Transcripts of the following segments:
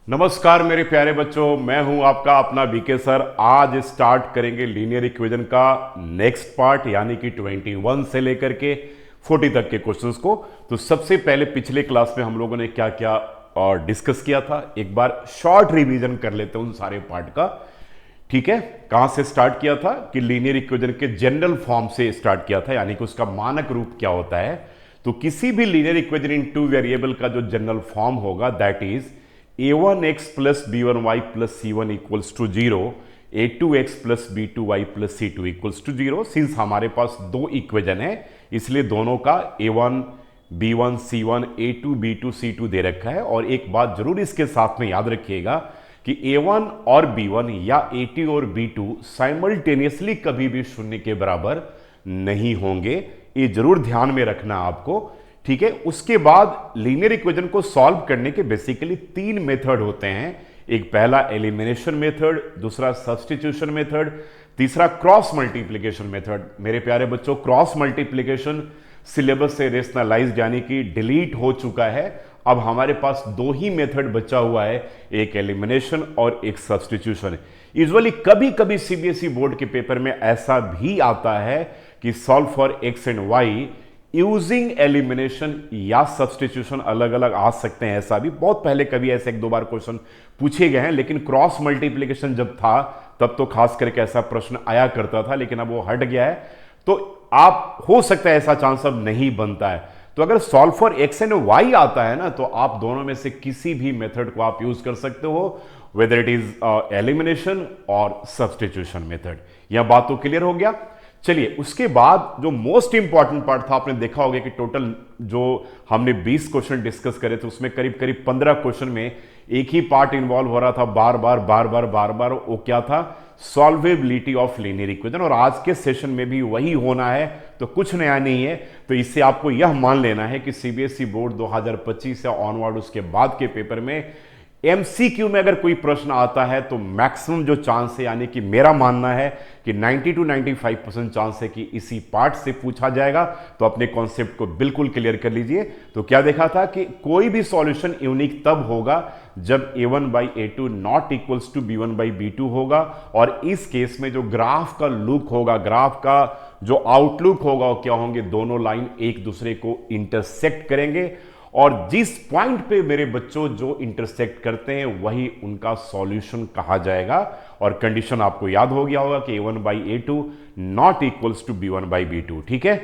नमस्कार मेरे प्यारे बच्चों, मैं हूं आपका अपना बीके सर। आज स्टार्ट करेंगे लीनियर इक्वेशन का नेक्स्ट पार्ट, यानी कि 21 से लेकर के 40 तक के क्वेश्चंस को। तो सबसे पहले पिछले क्लास में हम लोगों ने क्या क्या और डिस्कस किया था, एक बार शॉर्ट रिवीजन कर लेते हैं उन सारे पार्ट का। ठीक है, कहां से स्टार्ट किया था कि लीनियर इक्वेशन के जनरल फॉर्म से स्टार्ट किया था, यानी कि उसका मानक रूप क्या होता है। तो किसी भी linear equation in two variable का जो जनरल फॉर्म होगा that is a1x plus b1y plus c1 equals to 0, a2x plus b2y plus c2 equals to 0। Since हमारे पास दो इक्वेशन है इसलिए दोनों का a1 b1 c1 a2 b2 c2 दे रखा है। और एक बात जरूर इसके साथ में याद रखिएगा कि a1 और b1 या a2 और b2 साइमल्टेनियसली कभी भी शून्य के बराबर नहीं होंगे, ये जरूर ध्यान में रखना आपको। ठीक है, उसके बाद लीनियर इक्वेशन को सॉल्व करने के बेसिकली तीन मेथड होते हैं। एक पहला एलिमिनेशन मेथड, दूसरा सब्स्टिट्यूशन मेथड, तीसरा क्रॉस मल्टीप्लिकेशन मेथड। मेरे प्यारे बच्चों, क्रॉस मल्टीप्लिकेशन सिलेबस से रेशनलाइज यानी कि डिलीट हो चुका है। अब हमारे पास दो ही मेथड बचा हुआ है, एक एलिमिनेशन और एक सब्स्टिट्यूशन। यूजुअली कभी कभी सीबीएसई बोर्ड के पेपर में ऐसा भी आता है कि solve for x and y using elimination या सब्स्टिट्यूशन अलग अलग आ सकते हैं। ऐसा भी बहुत पहले कभी ऐसे एक दो बार क्वेश्चन पूछे गए हैं, लेकिन क्रॉस मल्टीप्लिकेशन जब था तब तो खास करके ऐसा प्रश्न आया करता था, लेकिन अब वो हट गया है। तो आप हो सकता है ऐसा चांस अब नहीं बनता है। तो अगर solve for x and y आता है ना, तो आप दोनों में से किसी भी मेथड को आप यूज कर सकते हो, वेदर इट इज एलिमिनेशन और सब्स्टिट्यूशन मेथड। यह बात तो क्लियर हो गया। चलिए, उसके बाद जो मोस्ट इंपॉर्टेंट पार्ट था, आपने देखा होगा कि टोटल जो हमने 20 क्वेश्चन डिस्कस करे थे उसमें करीब करीब 15 क्वेश्चन में एक ही पार्ट इन्वॉल्व हो रहा था, बार बार। वो क्या था? सॉल्वेबिलिटी ऑफ लीनियर इक्वेशन। और आज के सेशन में भी वही होना है, तो कुछ नया नहीं है। तो इससे आपको यह मान लेना है कि सीबीएसई बोर्ड 2025 या ऑनवर्ड उसके बाद के पेपर में एमसीक्यू में अगर कोई प्रश्न आता है तो मैक्सिमम जो चांस है, यानी कि मेरा मानना है कि 90 to 95% चांस है कि इसी पार्ट से पूछा जाएगा। तो अपने कॉन्सेप्ट को बिल्कुल क्लियर कर लीजिए। तो क्या देखा था कि कोई भी सॉल्यूशन यूनिक तब होगा जब a1 by a2 not equals to b1 by b2 होगा। और इस केस में जो ग्राफ का लुक होगा, ग्राफ का जो आउटलुक होगा, वो क्या होंगे? दोनों लाइन एक दूसरे को इंटरसेक्ट करेंगे और जिस पॉइंट पे मेरे बच्चों जो इंटरसेक्ट करते हैं वही उनका सॉल्यूशन कहा जाएगा। और कंडीशन आपको याद हो गया होगा कि a1 by a2 not equals to b1 by b2। ठीक है,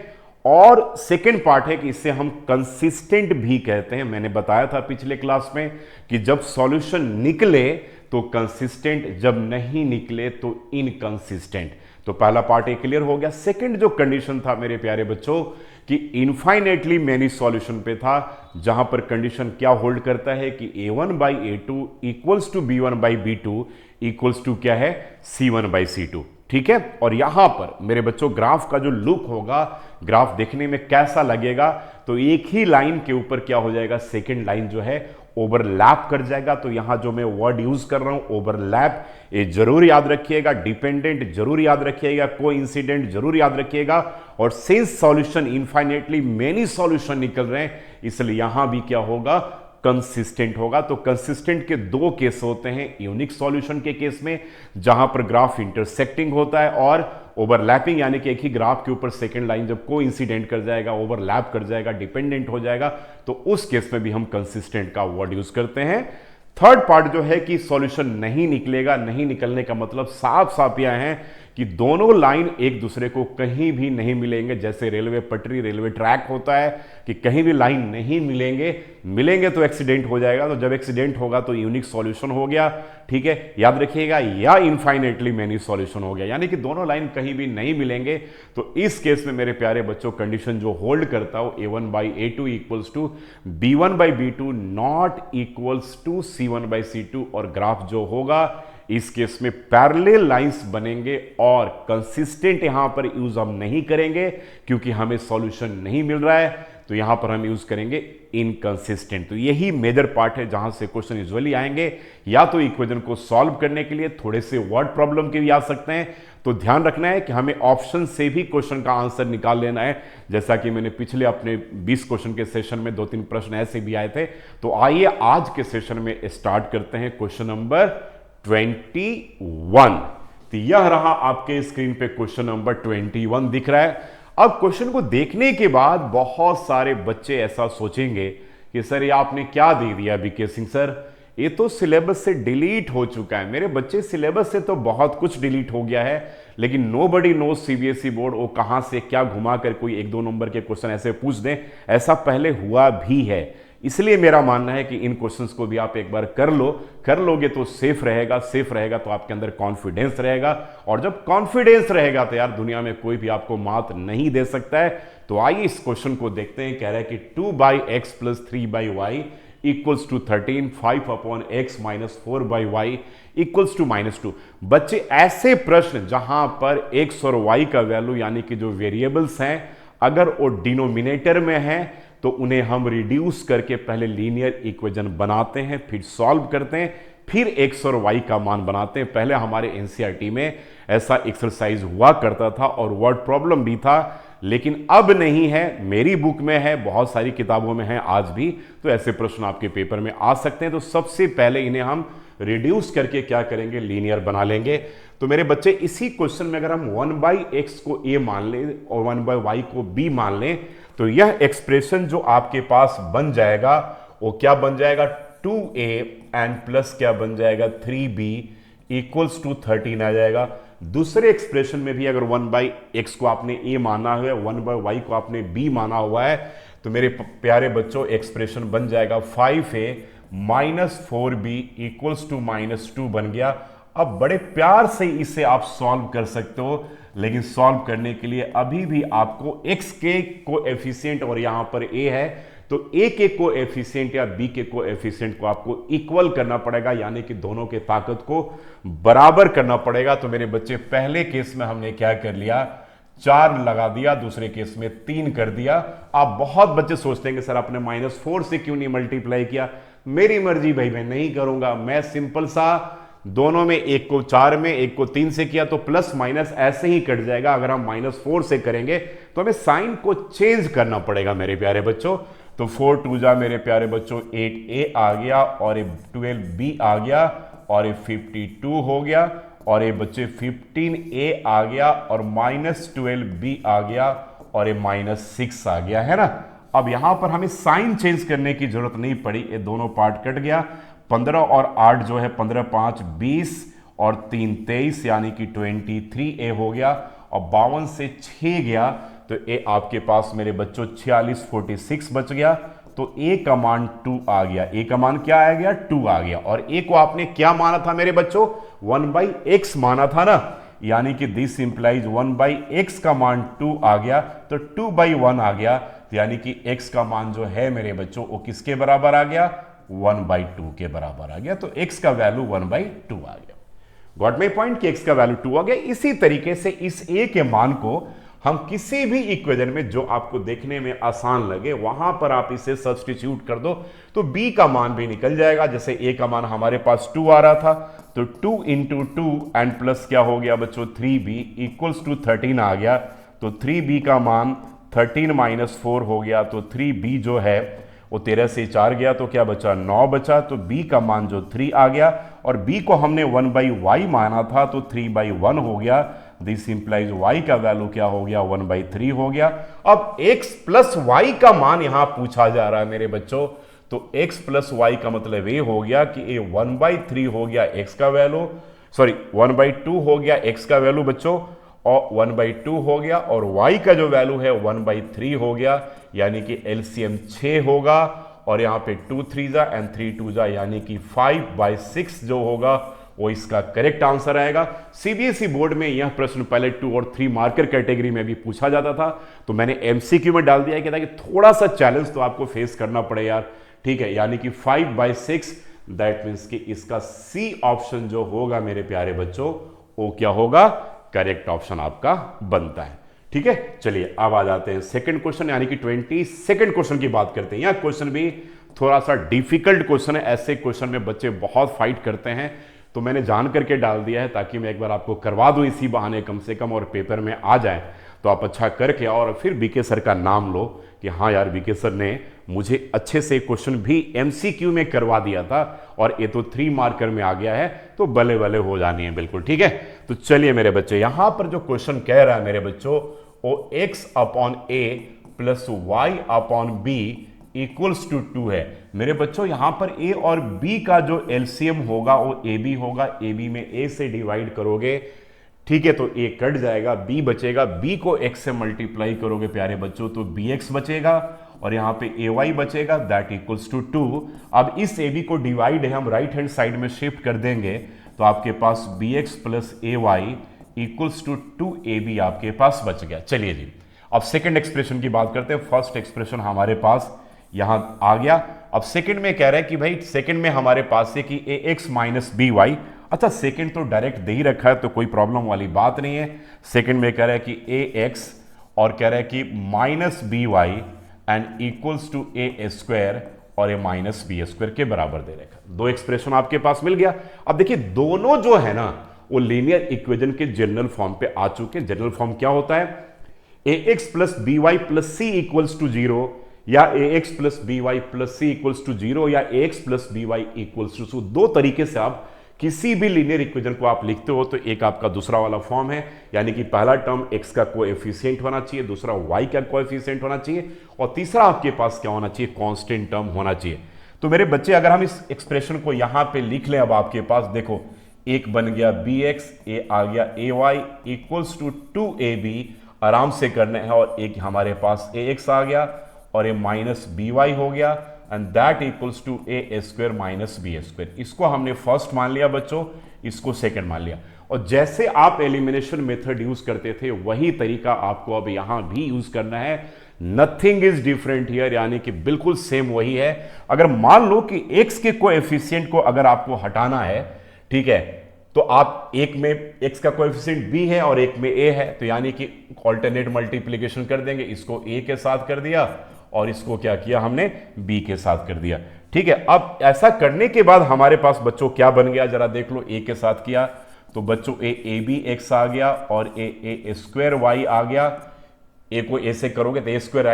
और सेकेंड पार्ट है कि इसे हम कंसिस्टेंट भी कहते हैं। मैंने बताया था पिछले क्लास में कि जब सॉल्यूशन निकले तो कंसिस्टेंट, जब नहीं निकले तो इनकंसिस्टेंट। तो पहला पार्ट एक क्लियर हो गया। सेकंड जो कंडीशन था मेरे प्यारे बच्चों कि इनफाइनेटली मैनी सॉल्यूशन पे था, जहां पर कंडीशन क्या होल्ड करता है कि a1 by a2 equals to b1 by b2 equals to क्या है? c1 by c2। ठीक है, और यहां पर मेरे बच्चों ग्राफ का जो लुक होगा, ग्राफ देखने में कैसा लगेगा? तो एक ही लाइन के ऊपर क्या हो जाएगा? सेकेंड लाइन जो है ओवरलैप कर जाएगा। तो यहां जो मैं वर्ड यूज कर रहा हूं ओवरलैप, ये जरूर याद रखिएगा। डिपेंडेंट जरूर याद रखिएगा, कोइंसिडेंट जरूर याद रखिएगा। और since solution infinitely many solution निकल रहे हैं, इसलिए यहां भी क्या होगा? कंसिस्टेंट होगा। तो कंसिस्टेंट के दो केस होते हैं, यूनिक सॉल्यूशन के केस में जहां पर ग्राफ इंटरसेक्टिंग होता है, और ओवरलैपिंग यानी कि एक ही ग्राफ के ऊपर सेकंड लाइन जब को इंसिडेंट कर जाएगा, ओवरलैप कर जाएगा, डिपेंडेंट हो जाएगा, तो उस केस में भी हम कंसिस्टेंट का वर्ड यूज करते हैं। थर्ड पार्ट जो है कि सॉल्यूशन नहीं निकलेगा। नहीं निकलने का मतलब साफ साफ यह है कि दोनों लाइन एक दूसरे को कहीं भी नहीं मिलेंगे। जैसे रेलवे पटरी, रेलवे ट्रैक होता है कि कहीं भी लाइन नहीं मिलेंगे तो एक्सीडेंट हो जाएगा। तो जब एक्सीडेंट होगा तो यूनिक सॉल्यूशन हो गया। ठीक है, याद रखिएगा, या इनफाइनेटली मेनी सॉल्यूशन हो गया, यानी कि दोनों लाइन कहीं भी नहीं मिलेंगे। तो इस केस में मेरे प्यारे बच्चों कंडीशन जो होल्ड करता हो a1 by a2 equals to b1 by b2 not equals to c1 by c2। और ग्राफ जो होगा इस केस में पैरेलल लाइंस बनेंगे। और कंसिस्टेंट यहां पर यूज हम नहीं करेंगे क्योंकि हमें सॉल्यूशन नहीं मिल रहा है। तो यहां पर हम यूज करेंगे इनकंसिस्टेंट। तो यही मेजर पार्ट है जहां से क्वेश्चन यूजुअली आएंगे, या तो इक्वेशन को सॉल्व करने के लिए थोड़े से वर्ड प्रॉब्लम के भी आ सकते हैं। तो ध्यान रखना है कि हमें ऑप्शन से भी क्वेश्चन का आंसर निकाल लेना है, जैसा कि मैंने पिछले अपने 20 क्वेश्चन के सेशन में 2-3 प्रश्न ऐसे भी आए थे। तो आइए आज के सेशन में स्टार्ट करते हैं क्वेश्चन नंबर 21। तो यह रहा आपके स्क्रीन पे क्वेश्चन नंबर 21 दिख रहा है। अब क्वेश्चन को देखने के बाद बहुत सारे बच्चे ऐसा सोचेंगे कि सर ये आपने क्या दे दिया बीके सिंह सर, ये तो सिलेबस से डिलीट हो चुका है। मेरे बच्चे सिलेबस से तो बहुत कुछ डिलीट हो गया है, लेकिन नोबडी नोज सीबीएसई बोर्ड वो कहां से क्या घुमा कर कोई 1-2 नंबर के क्वेश्चन ऐसे पूछ दें, ऐसा पहले हुआ भी है। इसलिए मेरा मानना है कि इन क्वेश्चंस को भी आप एक बार कर लोगे तो सेफ रहेगा तो आपके अंदर कॉन्फिडेंस रहेगा, और जब कॉन्फिडेंस रहेगा तो यार दुनिया में कोई भी आपको मात नहीं दे सकता है। तो आइए इस क्वेश्चन को देखते हैं। कह रहा है कि 2/x + 3/y = 13, 5/x - 4/y = -2। बच्चे ऐसे प्रश्न जहां पर x और y का वैल्यू यानी कि जो वेरिएबल्स हैं अगर वो डिनोमिनेटर में है तो उन्हें हम रिड्यूस करके पहले लीनियर इक्वेशन बनाते हैं, फिर सॉल्व करते हैं, फिर x और y का मान बनाते हैं। पहले हमारे एनसीईआरटी में ऐसा एक्सरसाइज हुआ करता था और वर्ड प्रॉब्लम भी था, लेकिन अब नहीं है। मेरी बुक में है, बहुत सारी किताबों में है आज भी, तो ऐसे प्रश्न आपके पेपर में आ सकते हैं। तो सबसे पहले इन्हें हम रिड्यूस करके क्या करेंगे, लीनियर बना लेंगे। तो मेरे बच्चे इसी क्वेश्चन में अगर हम 1/x को a मान लें और 1/y को b मान लें तो यह एक्सप्रेशन जो आपके पास बन जाएगा वो क्या बन जाएगा, 2a एंड प्लस क्या बन जाएगा 3b = 13 आ जाएगा। दूसरे एक्सप्रेशन में भी अगर 1/x को आपने a माना हुआ है, 1/y को आपने b माना हुआ है, तो मेरे प्यारे बच्चों एक्सप्रेशन बन जाएगा 5a - 4b = -2 बन गया। अब बड़े प्यार से इसे आप सॉल्व कर सकते हो, लेकिन सॉल्व करने के लिए अभी भी आपको x के कोएफिशिएंट और यहां पर a है तो a के कोएफिशिएंट या b के कोएफिशिएंट को आपको इक्वल करना पड़ेगा, यानी कि दोनों के ताकत को बराबर करना पड़ेगा। तो मेरे बच्चे पहले केस में हमने क्या कर लिया, 4 लगा दिया, दूसरे केस में 3 कर दिया। आप बहुत बच्चे सोचते हैं कि सर आपने -4 से क्यों नहीं मल्टीप्लाई किया। मेरी मर्जी भाई, मैं नहीं करूंगा। मैं सिंपल सा दोनों में एक को 4 में एक को 3 से किया तो प्लस माइनस ऐसे ही कट जाएगा। अगर हम -4 से करेंगे तो हमें साइन को चेंज करना पड़ेगा मेरे प्यारे बच्चों। तो 4 2 जा मेरे प्यारे बच्चों 8a आ गया और ये 12b आ गया और ये 52 हो गया और ये बच्चे 15a आ गया और -12b आ गया और ये -6 आ गया, है ना। अब यहां पर हमें साइन चेंज करने की जरूरत नहीं पड़ी, ये दोनों पार्ट कट गया। 15 और 8 जो है 15 5 20 और 3 23 यानी कि 23a हो गया और 52 से 6 गया तो ए आपके पास मेरे बच्चों 46 46 बच गया। तो a का मान 2 आ गया। a का मान क्या आ गया, 2 आ गया। और a को आपने क्या माना था मेरे बच्चों, 1/x माना था ना, यानी कि दिस इंप्लाइज 1/x का मान 2 आ गया तो 2/1 आ गया। यानी कि x का मान जो है मेरे बच्चों वो किसके बराबर आ गया, 1/2 के बराबर आ गया। तो x का वैल्यू 1/2 आ गया। गॉट माय पॉइंट कि x का वैल्यू 2 आ गया। इसी तरीके से इस a के मान को हम किसी भी इक्वेशन में जो आपको देखने में आसान लगे वहां पर आप इसे सब्स्टिट्यूट कर दो तो b का मान भी निकल जाएगा। जैसे a का मान हमारे पास 2 आ रहा था तो 2 × 2 एंड प्लस क्या हो गया बच्चों 3b = 13 आ गया। तो 3b का मान 13 - 4 हो गया तो 3b जो है वो 13 से 4 गया तो क्या बचा, 9 बचा। तो b का मान जो 3 आ गया और b को हमने 1/y माना था तो 3/1 हो गया। दिस इंप्लाइज y का वैल्यू क्या हो गया, 1/3 हो गया। अब x + y का मान यहां पूछा जा रहा है मेरे बच्चों, तो x + y का मतलब ये हो गया कि ये 1/3 हो गया x का वैल्यू, सॉरी 1/2 हो गया x का वैल्यू बच्चों और 1/2 हो गया और y का जो वैल्यू है 1/3 हो गया। यानी कि एलसीएम 6 होगा और यहां पे 2 3 जा एंड 3 2 जा यानी कि 5/6 जो होगा वो इसका करेक्ट आंसर आएगा। सीबीएसई बोर्ड में यह प्रश्न पहले 2 और 3 मार्कर कैटेगरी में भी पूछा जाता था, तो मैंने एमसीक्यू में डाल दिया कि थोड़ा सा चैलेंज तो आपको फेस करना पड़े यार, ठीक है। यानी कि 5/6 दैट मीन्स कि इसका सी ऑप्शन जो होगा मेरे प्यारे बच्चों वो क्या होगा, करेक्ट ऑप्शन आपका बनता है। ठीक है, चलिए अब आ जाते हैं सेकंड क्वेश्चन यानी कि 22nd क्वेश्चन की बात करते हैं। यह क्वेश्चन भी थोड़ा सा डिफिकल्ट क्वेश्चन है, ऐसे क्वेश्चन में बच्चे बहुत फाइट करते हैं, तो मैंने जान करके डाल दिया है ताकि मैं एक बार आपको करवा दूं इसी बहाने कम से कम, और पेपर में आ जाए तो आप अच्छा करके और फिर बीके सर का नाम लो कि हाँ यार बीके सर ने मुझे अच्छे से क्वेश्चन भी एमसीक्यू में करवा दिया था और ये तो 3 मार्कर में आ गया है, तो बल्ले बल्ले हो जानी है बिल्कुल। ठीक है, तो चलिए मेरे बच्चे, यहां पर जो क्वेश्चन कह रहा है मेरे बच्चों, वो x upon a plus y upon b equals to 2 है। मेरे बच्चों यहां पर a और b का जो एलसीएम होगा वो ab होगा, ab में a से डिवाइड करोगे, ठीक है, तो a कट जाएगा, b बचेगा, b को x से मल्टीप्लाई करोगे प्यारे बच्चों तो bx बचेगा, और यहां पे ay बचेगा, दैट इक्वल्स टू 2। अब इस ab को डिवाइड है हम राइट हैंड साइड में शिफ्ट कर देंगे, तो आपके पास bx plus ay equals to 2ab आपके पास बच गया। चलिए जी, अब सेकंड एक्सप्रेशन की बात करते हैं। फर्स्ट एक्सप्रेशन हमारे पास यहां आ गया। अब सेकंड में कह रहा है कि भाई सेकंड में हमारे पास है कि ax माइनस बी वाई। अच्छा, सेकंड तो डायरेक्ट दे ही रखा है तो कोई प्रॉब्लम वाली बात नहीं है। सेकंड में कह रहा है कि ax और कह रहा है कि minus b y and equals to a square और ए माइनस बी स्क्वायर के बराबर दे रखा। दो एक्सप्रेशन आपके पास मिल गया। अब देखिए दोनों जो है ना वो लीनियर इक्वेशन के जनरल फॉर्म पे आ चुके। जनरल फॉर्म क्या होता है? ax plus b y plus c equals to 0, या ax plus b y plus c equals to 0, या ax plus b y equals to. दो तरीके से आप किसी भी लीनियर इक्वेशन को आप लिखते हो। तो एक आपका दूसरा वाला फॉर्म है, यानी कि पहला टर्म x का कोएफिशिएंट होना चाहिए, दूसरा y का कोएफिशिएंट होना चाहिए, और तीसरा आपके पास क्या होना चाहिए? कांस्टेंट टर्म होना चाहिए। तो मेरे बच्चे अगर हम इस एक्सप्रेशन को यहां पे लिख लें, अब आपके पास देखो एक बन गया bx, ए आ गया ay इक्वल्स टू 2ab, आराम से करने हैं, और एक हमारे पास ax आ गया और ए माइनस बी वाई हो गया, and that equals to a square minus b square. इसको हमने फर्स्ट मान लिया बच्चों, इसको सेकंड मान लिया। और जैसे आप एलिमिनेशन मेथड यूज करते थे वही तरीका आपको अब यहां भी यूज करना है। नथिंग इज डिफरेंट हियर, यानी कि बिल्कुल सेम वही है। अगर मान लो कि x के कोएफिशिएंट को अगर आपको हटाना है, ठीक है, तो आप एक में x का कोएफिशिएंट b है और एक में a है, तो यानी कि ऑल्टरनेट मल्टीप्लिकेशन कर देंगे। इसको a के साथ कर दिया और इसको क्या किया हमने? b के साथ कर दिया। ठीक है, अब ऐसा करने के बाद हमारे पास बच्चों क्या बन गया? जरा देख लो, a के साथ किया तो बच्चों a b x आ गया और a स्क्वायर y आ गया। a को a से करोगे तो a स्क्वायर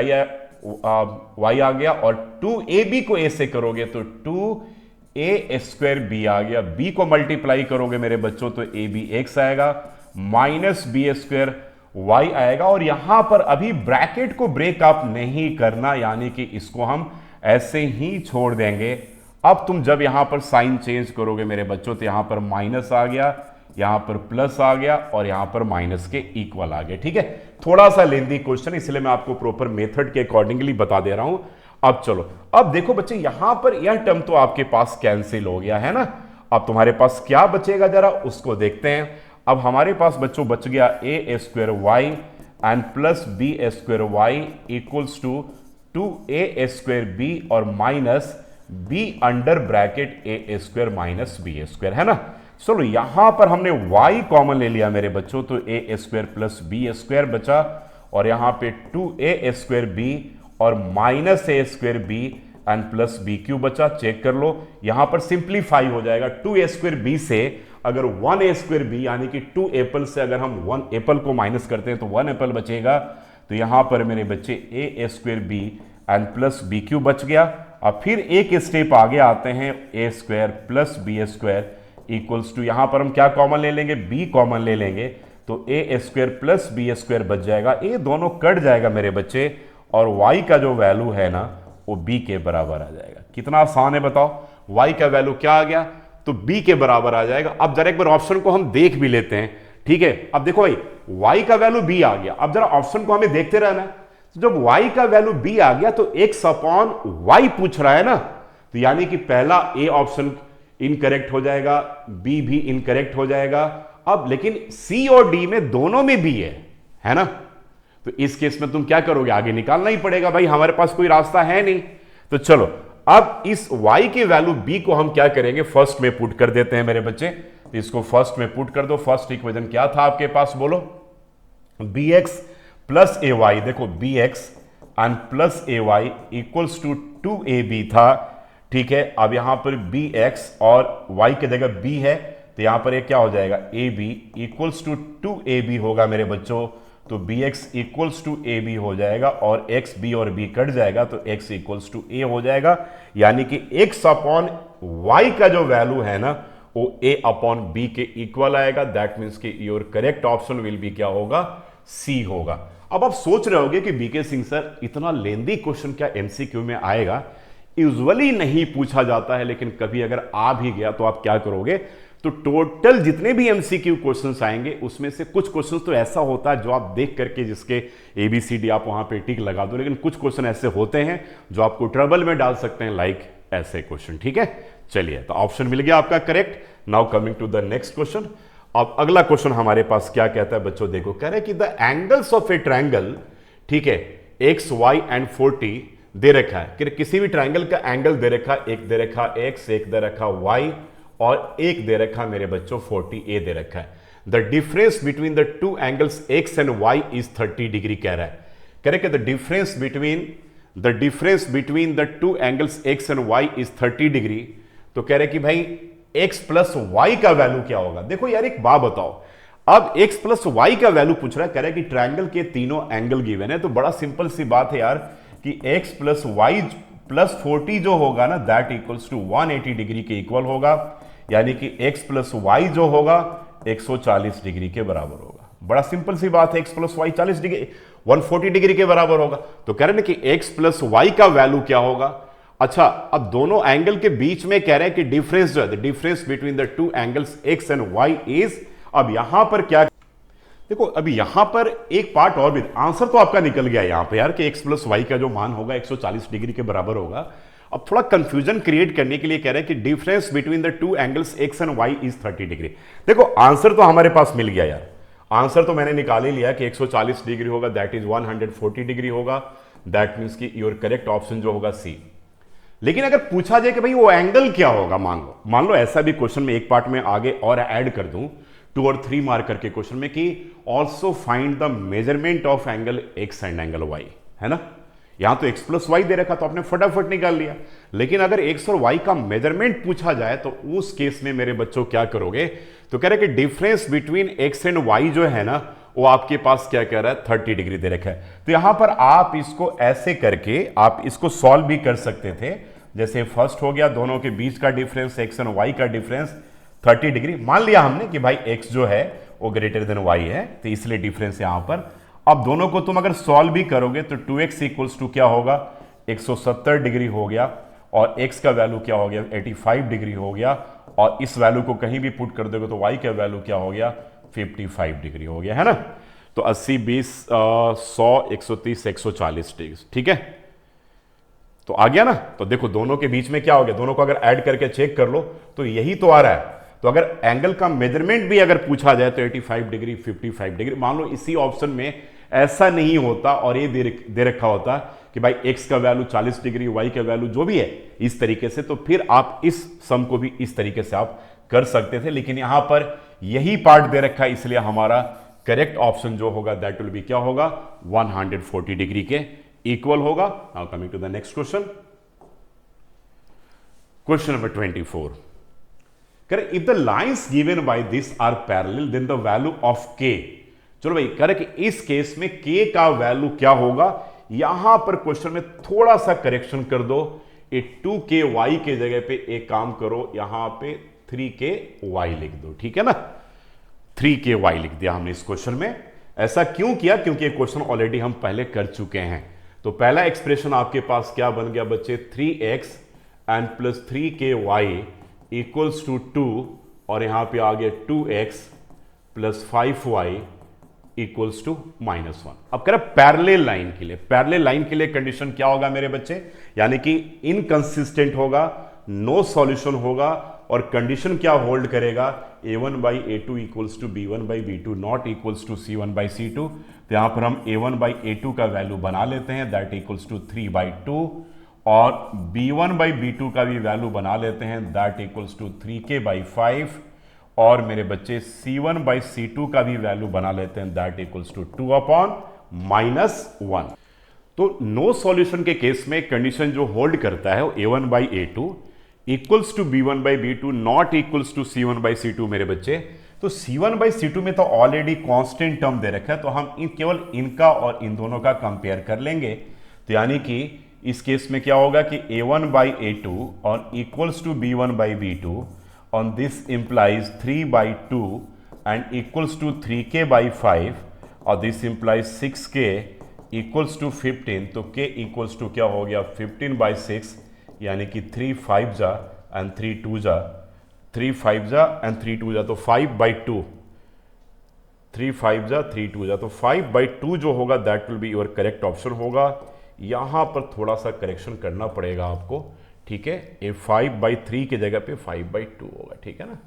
y आ गया, और 2ab को a से करोगे तो 2a स्क्वायर b आ गया। b को मल्टीप्लाई करोगे मेरे बच्चों तो ab x आएगा, माइनस b स्क्वायर y आएगा, और यहां पर अभी ब्रैकेट को ब्रेक अप नहीं करना, यानी कि इसको हम ऐसे ही छोड़ देंगे। अब तुम जब यहां पर साइन चेंज करोगे मेरे बच्चों तो यहां पर माइनस आ गया, यहां पर प्लस आ गया, और यहां पर माइनस के इक्वल आ गया। ठीक है, थोड़ा सा लेंदी क्वेश्चन, इसलिए मैं आपको प्रॉपर मेथड के अकॉर्डिंगली बता दे रहा हूं। अब चलो, अब देखो बच्चे यहां पर यह टर्म तो आपके पास कैंसिल हो गया है ना। अब तुम्हारे पास क्या बचेगा जरा उसको देखते हैं। अब हमारे पास बच्चों बच गया a square y and plus b square y equals to 2a square b और minus b under bracket a square minus b square, है ना। चलो यहां पर हमने y कॉमन ले लिया मेरे बच्चों, तो a square plus b square बचा, और यहां पे 2a स्क्वायर b और minus a square b and plus b cube बचा। चेक कर लो, यहां पर सिंप्लीफाई हो जाएगा। 2a स्क्वायर b से अगर 1a स्क्वायर b यानी कि 2 एप्पल से अगर हम 1 एप्पल को माइनस करते हैं तो 1 एप्पल बचेगा। तो यहां पर मेरे बच्चे a square b and plus b cube बच गया। अब फिर एक स्टेप आगे आते हैं, a square plus b square equals to, यहां पर हम क्या कॉमन ले लेंगे? b कॉमन ले लेंगे, तो a square plus b square बच जाएगा। ये दोनों कट जाएगा मेरे बच्चे, और y का जो वैल्यू है ना वो b के बराबर आ जाएगा। कितना आसान है बताओ, y का वैल्यू क्या आ गया? तो b के बराबर आ जाएगा। अब जरा एक बार ऑप्शन को हम देख भी लेते हैं। ठीक है, अब देखो भाई y का वैल्यू b आ गया। अब जरा ऑप्शन को हमें देखते रहना है। तो जब y का वैल्यू b आ गया तो x अपॉन y पूछ रहा है ना, तो यानी कि पहला a ऑप्शन इनकरेक्ट हो जाएगा, b भी इनकरेक्ट हो जाएगा। अब लेकिन c और d में दोनों में b है ना, तो इस केस में तुम क्या करोगे? आगे निकालना ही पड़ेगा भाई, हमारे पास कोई रास्ता है नहीं। तो चलो अब इस y की वैल्यू b को हम क्या करेंगे? फर्स्ट में पुट कर देते हैं मेरे बच्चे। तो इसको फर्स्ट में पुट कर दो। फर्स्ट इक्वेशन क्या था आपके पास? बोलो, bx प्लस ए वाई, देखो b x and plus a y equals to 2ab था, ठीक है। अब यहां पर बी एक्स और वाई की जगह बी है, तो यहां पर एक क्या हो जाएगा, A B equals to 2ab होगा मेरे बच्चों। तो b x equals to a b हो जाएगा और एक्स बी और बी कट जाएगा तो एक्स इक्वल्स टू ए हो जाएगा। यानी कि एक्स अपॉन वाई का जो वैल्यू है ना वो ए अपॉन बी के इक्वल आएगा। दैट मीन्स कि your correct option will be क्या होगा, सी होगा। अब आप सोच रहे होगे कि बीके सिंह सर इतना लेंदी क्वेश्चन क्या एमसीक्यू में आएगा? यूजुअली नहीं पूछा जाता है, लेकिन कभी अगर आ भी गया तो आप क्या करोगे, तो टोटल जितने भी एमसीक्यू क्वेश्चंस आएंगे उसमें से कुछ क्वेश्चंस तो ऐसा होता है जो आप देख करके जिसके एबीसीडी आप वहां पे टिक लगा दो, लेकिन कुछ क्वेश्चन ऐसे होते हैं जो आपको ट्रबल में डाल सकते हैं, लाइक ऐसे क्वेश्चन, ठीक है। चलिए, तो ऑप्शन मिल गया आपका correct. Now coming to the next question. अब अगला क्वेश्चन हमारे पास क्या कहता है बच्चों, देखो कह रहे हैं कि the angles of A triangle, ठीक है, एक्स वाई एंड 40 दे रखा है कि किसी भी ट्रायंगल का एंगल दे रखा, एक दे रखा एक्स, एक दे रखा वाई और एक दे रखा मेरे बच्चों 40 ए दे रखा है। The difference between the two angles x and y is 30 degree कह रहा है। कह रहे कि the difference between the two angles x and y is 30 degree. तो कह रहे कि भाई x प्लस वाई का वैल्यू क्या होगा। देखो यार एक बात बताओ, अब x प्लस वाई का वैल्यू पूछ रहा है, कह रहा है कि ट्रायंगल के तीनों एंगल गिवन है, तो बड़ा सिंपल सी बात है यार कि x प्लस वाई प्लस 40 जो होगा ना दैट इक्वल्स टू 180 डिग्री के इक्वल होगा। यानी कि x प्लस वाई जो होगा 140 डिग्री के बराबर होगा। बड़ा सिंपल सी बात है, x plus y 40 degree 140 degree के बराबर होगा। तो कह रहे हैं कि x प्लस वाई का वैल्यू क्या होगा। अच्छा, अब दोनों एंगल के बीच में कह रहे हैं कि डिफरेंस जो है, difference between the two angles x and y is, अब यहां पर क्या, देखो अभी यहां पर एक पार्ट और भी, आंसर तो आपका निकल गया यहां पे यार कि x प्लस वाई का जो मान होगा 140 डिग्री के बराबर होगा। अब थोड़ा कंफ्यूजन क्रिएट करने के लिए कह रहे हैं कि difference between the two angles x and y is 30 degree. देखो आंसर तो हमारे पास मिल गया यार, आंसर तो मैंने निकाल ही लिया कि 140 डिग्री होगा, दैट इज 140 डिग्री होगा। दैट मीन्स कि योर करेक्ट ऑप्शन जो होगा सी। लेकिन अगर पूछा जाए कि भाई वो एंगल क्या होगा, मान लो ऐसा भी क्वेश्चन में एक पार्ट में आगे और ऐड कर दूं 2 और 3 मार्क करके क्वेश्चन में कि also find the measurement of angle x and angle y, है ना। यहां तो एक्स प्लस वाई दे रखा तो आपने फटाफट निकाल लिया। लेकिन अगर एक्स और वाई का मेजरमेंट पूछा जाए तो उस केस में मेरे बच्चों क्या करोगे, तो कह रहे कि difference between x and y जो है ना वो आपके पास क्या कह रहा है, 30 डिग्री दे रखा है। तो यहां पर आप इसको ऐसे करके आप इसको सॉल्व भी कर सकते थे। जैसे फर्स्ट हो गया, दोनों के बीच का डिफरेंस एक्स एंड वाई का डिफरेंस 30 डिग्री मान लिया हमने कि भाई एक्स जो है वो ग्रेटर देन वाई है, तो इसलिए डिफरेंस यहां पर। अब दोनों को तुम अगर सॉल्व भी करोगे तो 2x इक्वल्स टू क्या होगा, 170 डिग्री हो गया, और x का वैल्यू क्या हो गया, 85 डिग्री हो गया, और इस वैल्यू को कहीं भी पुट कर दोगे तो y का वैल्यू क्या हो गया, 55 डिग्री हो गया, है ना। तो 80 20 100 130 140 डिग्री, ठीक है। तो आ गया ना। तो देखो दोनों के बीच में क्या हो गया, दोनों को अगर ऐड करके चेक कर लो तो यही तो आ रहा है। तो अगर एंगल का मेजरमेंट भी अगर पूछा जाए तो 85 डिग्री 55 डिग्री, मान लो इसी ऑप्शन में ऐसा नहीं होता और ये दे रखा होता कि भाई x का वैल्यू 40 डिग्री, y का वैल्यू जो भी है इस तरीके से, तो फिर आप इस सम को भी इस तरीके से आप कर सकते थे। लेकिन यहां पर यही पार्ट दे रखा है, इसलिए हमारा करेक्ट ऑप्शन जो होगा दैट विल बी क्या होगा, 140 डिग्री के इक्वल होगा। Now coming to the next question, question number 24। करें if the lines given by this are parallel then the value of k। चलो भाई कह रहे कि इस केस में k का वैल्यू क्या होगा। यहां पर क्वेश्चन में थोड़ा सा करेक्शन कर दो, ये 2ky के जगह पे एक काम करो, यहां पे 3ky लिख दो, ठीक है ना। 3ky लिख दिया हमने इस क्वेश्चन में। ऐसा क्यों किया, क्योंकि ये क्वेश्चन ऑलरेडी हम पहले कर चुके हैं। तो पहला एक्सप्रेशन आपके पास क्या बन गया बच्चे, 3x and plus 3ky equals to 2, और यहां पे आ गया 2x plus 5y equals to -1। अब कह रहा पैरेलल लाइन के लिए, पैरेलल लाइन के लिए कंडीशन क्या होगा मेरे बच्चे, यानी कि इनकंसिस्टेंट होगा, नो सॉल्यूशन होगा, और कंडीशन क्या होल्ड करेगा, a1/a2 equals to b1/b2 not equals to c1/c2। तो यहां पर हम a1/a2 का वैल्यू बना लेते हैं, दैट इक्वल्स टू 3/2, और b1/b2 का भी वैल्यू बना लेते हैं, दैट इक्वल्स टू 3k/5, और मेरे बच्चे c1/c2 का भी वैल्यू बना लेते हैं, दैट इक्वल्स टू 2/, -1। तो नो सॉल्यूशन के केस में कंडीशन जो होल्ड करता है वो a1/a2 equals to b1/b2 not equals to c1/c2 मेरे बच्चे। तो c1/c2 में तो ऑलरेडी कांस्टेंट टर्म दे रखा है, तो हम केवल इनका और इन दोनों का कंपेयर कर लेंगे। तो यानी कि इस केस में क्या होगा कि a1/a2 और equals to b1/b2 on this implies 3/2 and equals to 3k/5 और this implies 6k equals to 15। तो k इक्वल्स टू क्या हो गया 15/6, यानी कि 3 5 जा एंड 3 2 जा, 3 5 जा एंड 3 2 जा, तो 5/2, 3 5 जा 3 2 जा, तो 5/2 जो होगा that will be your correct option होगा। यहां पर थोड़ा सा करेक्शन करना पड़ेगा आपको, ठीक है। ये 5/3 की जगह पे 5/2 होगा, ठीक है ना।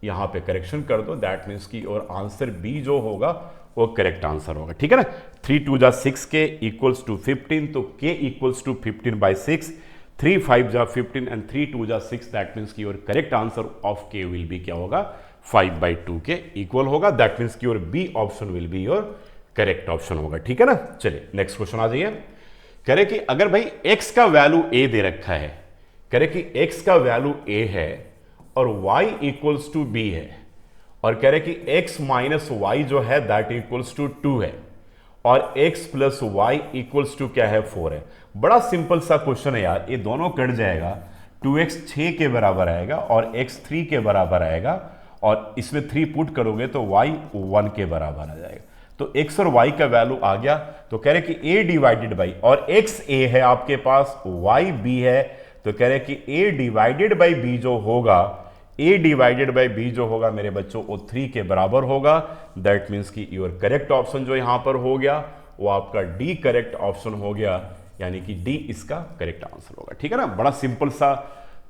यहां पे करेक्शन कर दो, दैट मीन्स की और आंसर बी जो होगा वो करेक्ट आंसर होगा, ठीक है ना। 3 2 जा 6k इक्वल्स टू 15, तो k इक्वल्स टू 15/6, 3 5 जा 15 एंड 3 2 जा 6, दैट मीन्स की your correct answer of k will be क्या होगा 5/2 के इक्वल होगा। दैट मीन्स की your B option will be your correct option होगा, ठीक है ना। चलिए नेक्स्ट क्वेश्चन आ जाइए। कह रहे कि अगर भाई x का वैल्यू a दे रखा है, कह रहे कि x का वैल्यू a है और y इक्वल्स टू b है, और कह रहे कि x माइनस वाई जो है दैट इक्वल्स टू 2 है, और x plus y equals to क्या है 4 है। बड़ा सिंपल सा क्वेश्चन है यार, ये दोनों कट जाएगा, 2x 6 के बराबर आएगा और x 3 के बराबर आएगा, और इसमें 3 पुट करोगे तो y 1 के बराबर आ जाएगा। तो x और y का वैल्यू आ गया, तो कह रहे कि a डिवाइडेड बाई, और x a है आपके पास, y b है, तो कह रहे कि a डिवाइडेड बाई b जो होगा, a डिवाइडेड बाई b जो होगा मेरे बच्चों वो 3 के बराबर होगा। दैट मीन्स कि योर करेक्ट ऑप्शन जो यहां पर हो गया वो आपका डी करेक्ट ऑप्शन हो गया, यानी कि डी इसका करेक्ट आंसर होगा, ठीक है ना। बड़ा सिंपल सा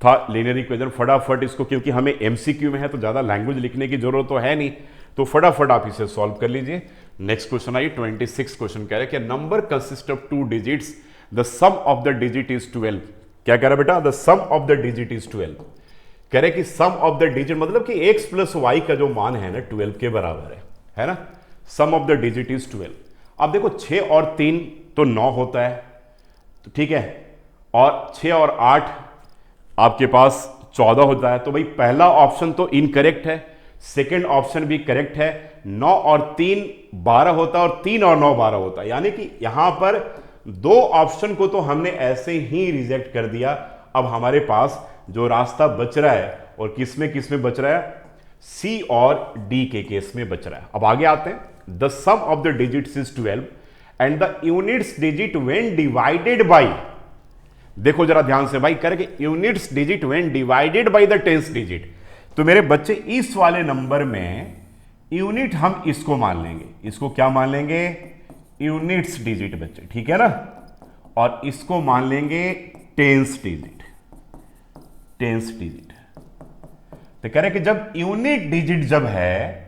था लीनियर इक्वेशन, फटाफट इसको, क्योंकि हमें एमसीक्यू में है तो ज्यादा लैंग्वेज लिखने की जरूरत तो है नहीं, तो फटाफट आप इसे सॉल्व कर लीजिए। नेक्स्ट क्वेश्चन आइए 26 क्वेश्चन कह रहे कि number consist of 2 digits, the sum of the digit is 12। क्या कह रहा है बेटा, the sum of the digit is 12। कह रहे कि सम ऑफ द डिजिट मतलब कि x प्लस वाई का जो मान है ना 12 के बराबर है ना। सम ऑफ द डिजिट इज 12। अब देखो 6 और 3 तो 9 होता है, तो ठीक है, और 6 और 8 आपके पास 14 होता है। तो भाई पहला ऑप्शन तो इनकरेक्ट है, सेकेंड ऑप्शन भी करेक्ट है। 9 और 3 12 होता है, और 3 और 9 12 होता है, यानी कि यहां पर दो ऑप्शन को तो हमने ऐसे ही रिजेक्ट कर दिया। अब हमारे पास जो रास्ता बच रहा है, और किसमें बच रहा है, सी और डी के केस में बच रहा है। अब आगे आते हैं। The sum of the digits is 12 and the units digit when divided by, देखो जरा ध्यान से भाई, करें कि units digit when divided by the tens digit. तो मेरे बच्चे इस वाले नंबर में यूनिट हम इसको मान लेंगे, इसको क्या मान लेंगे, यूनिट्स डिजिट बच्चे, ठीक है ना, और इसको मान लेंगे टेंस डिजिट, टेंस डिजिट। तो कह रहे कि जब यूनिट डिजिट जब है,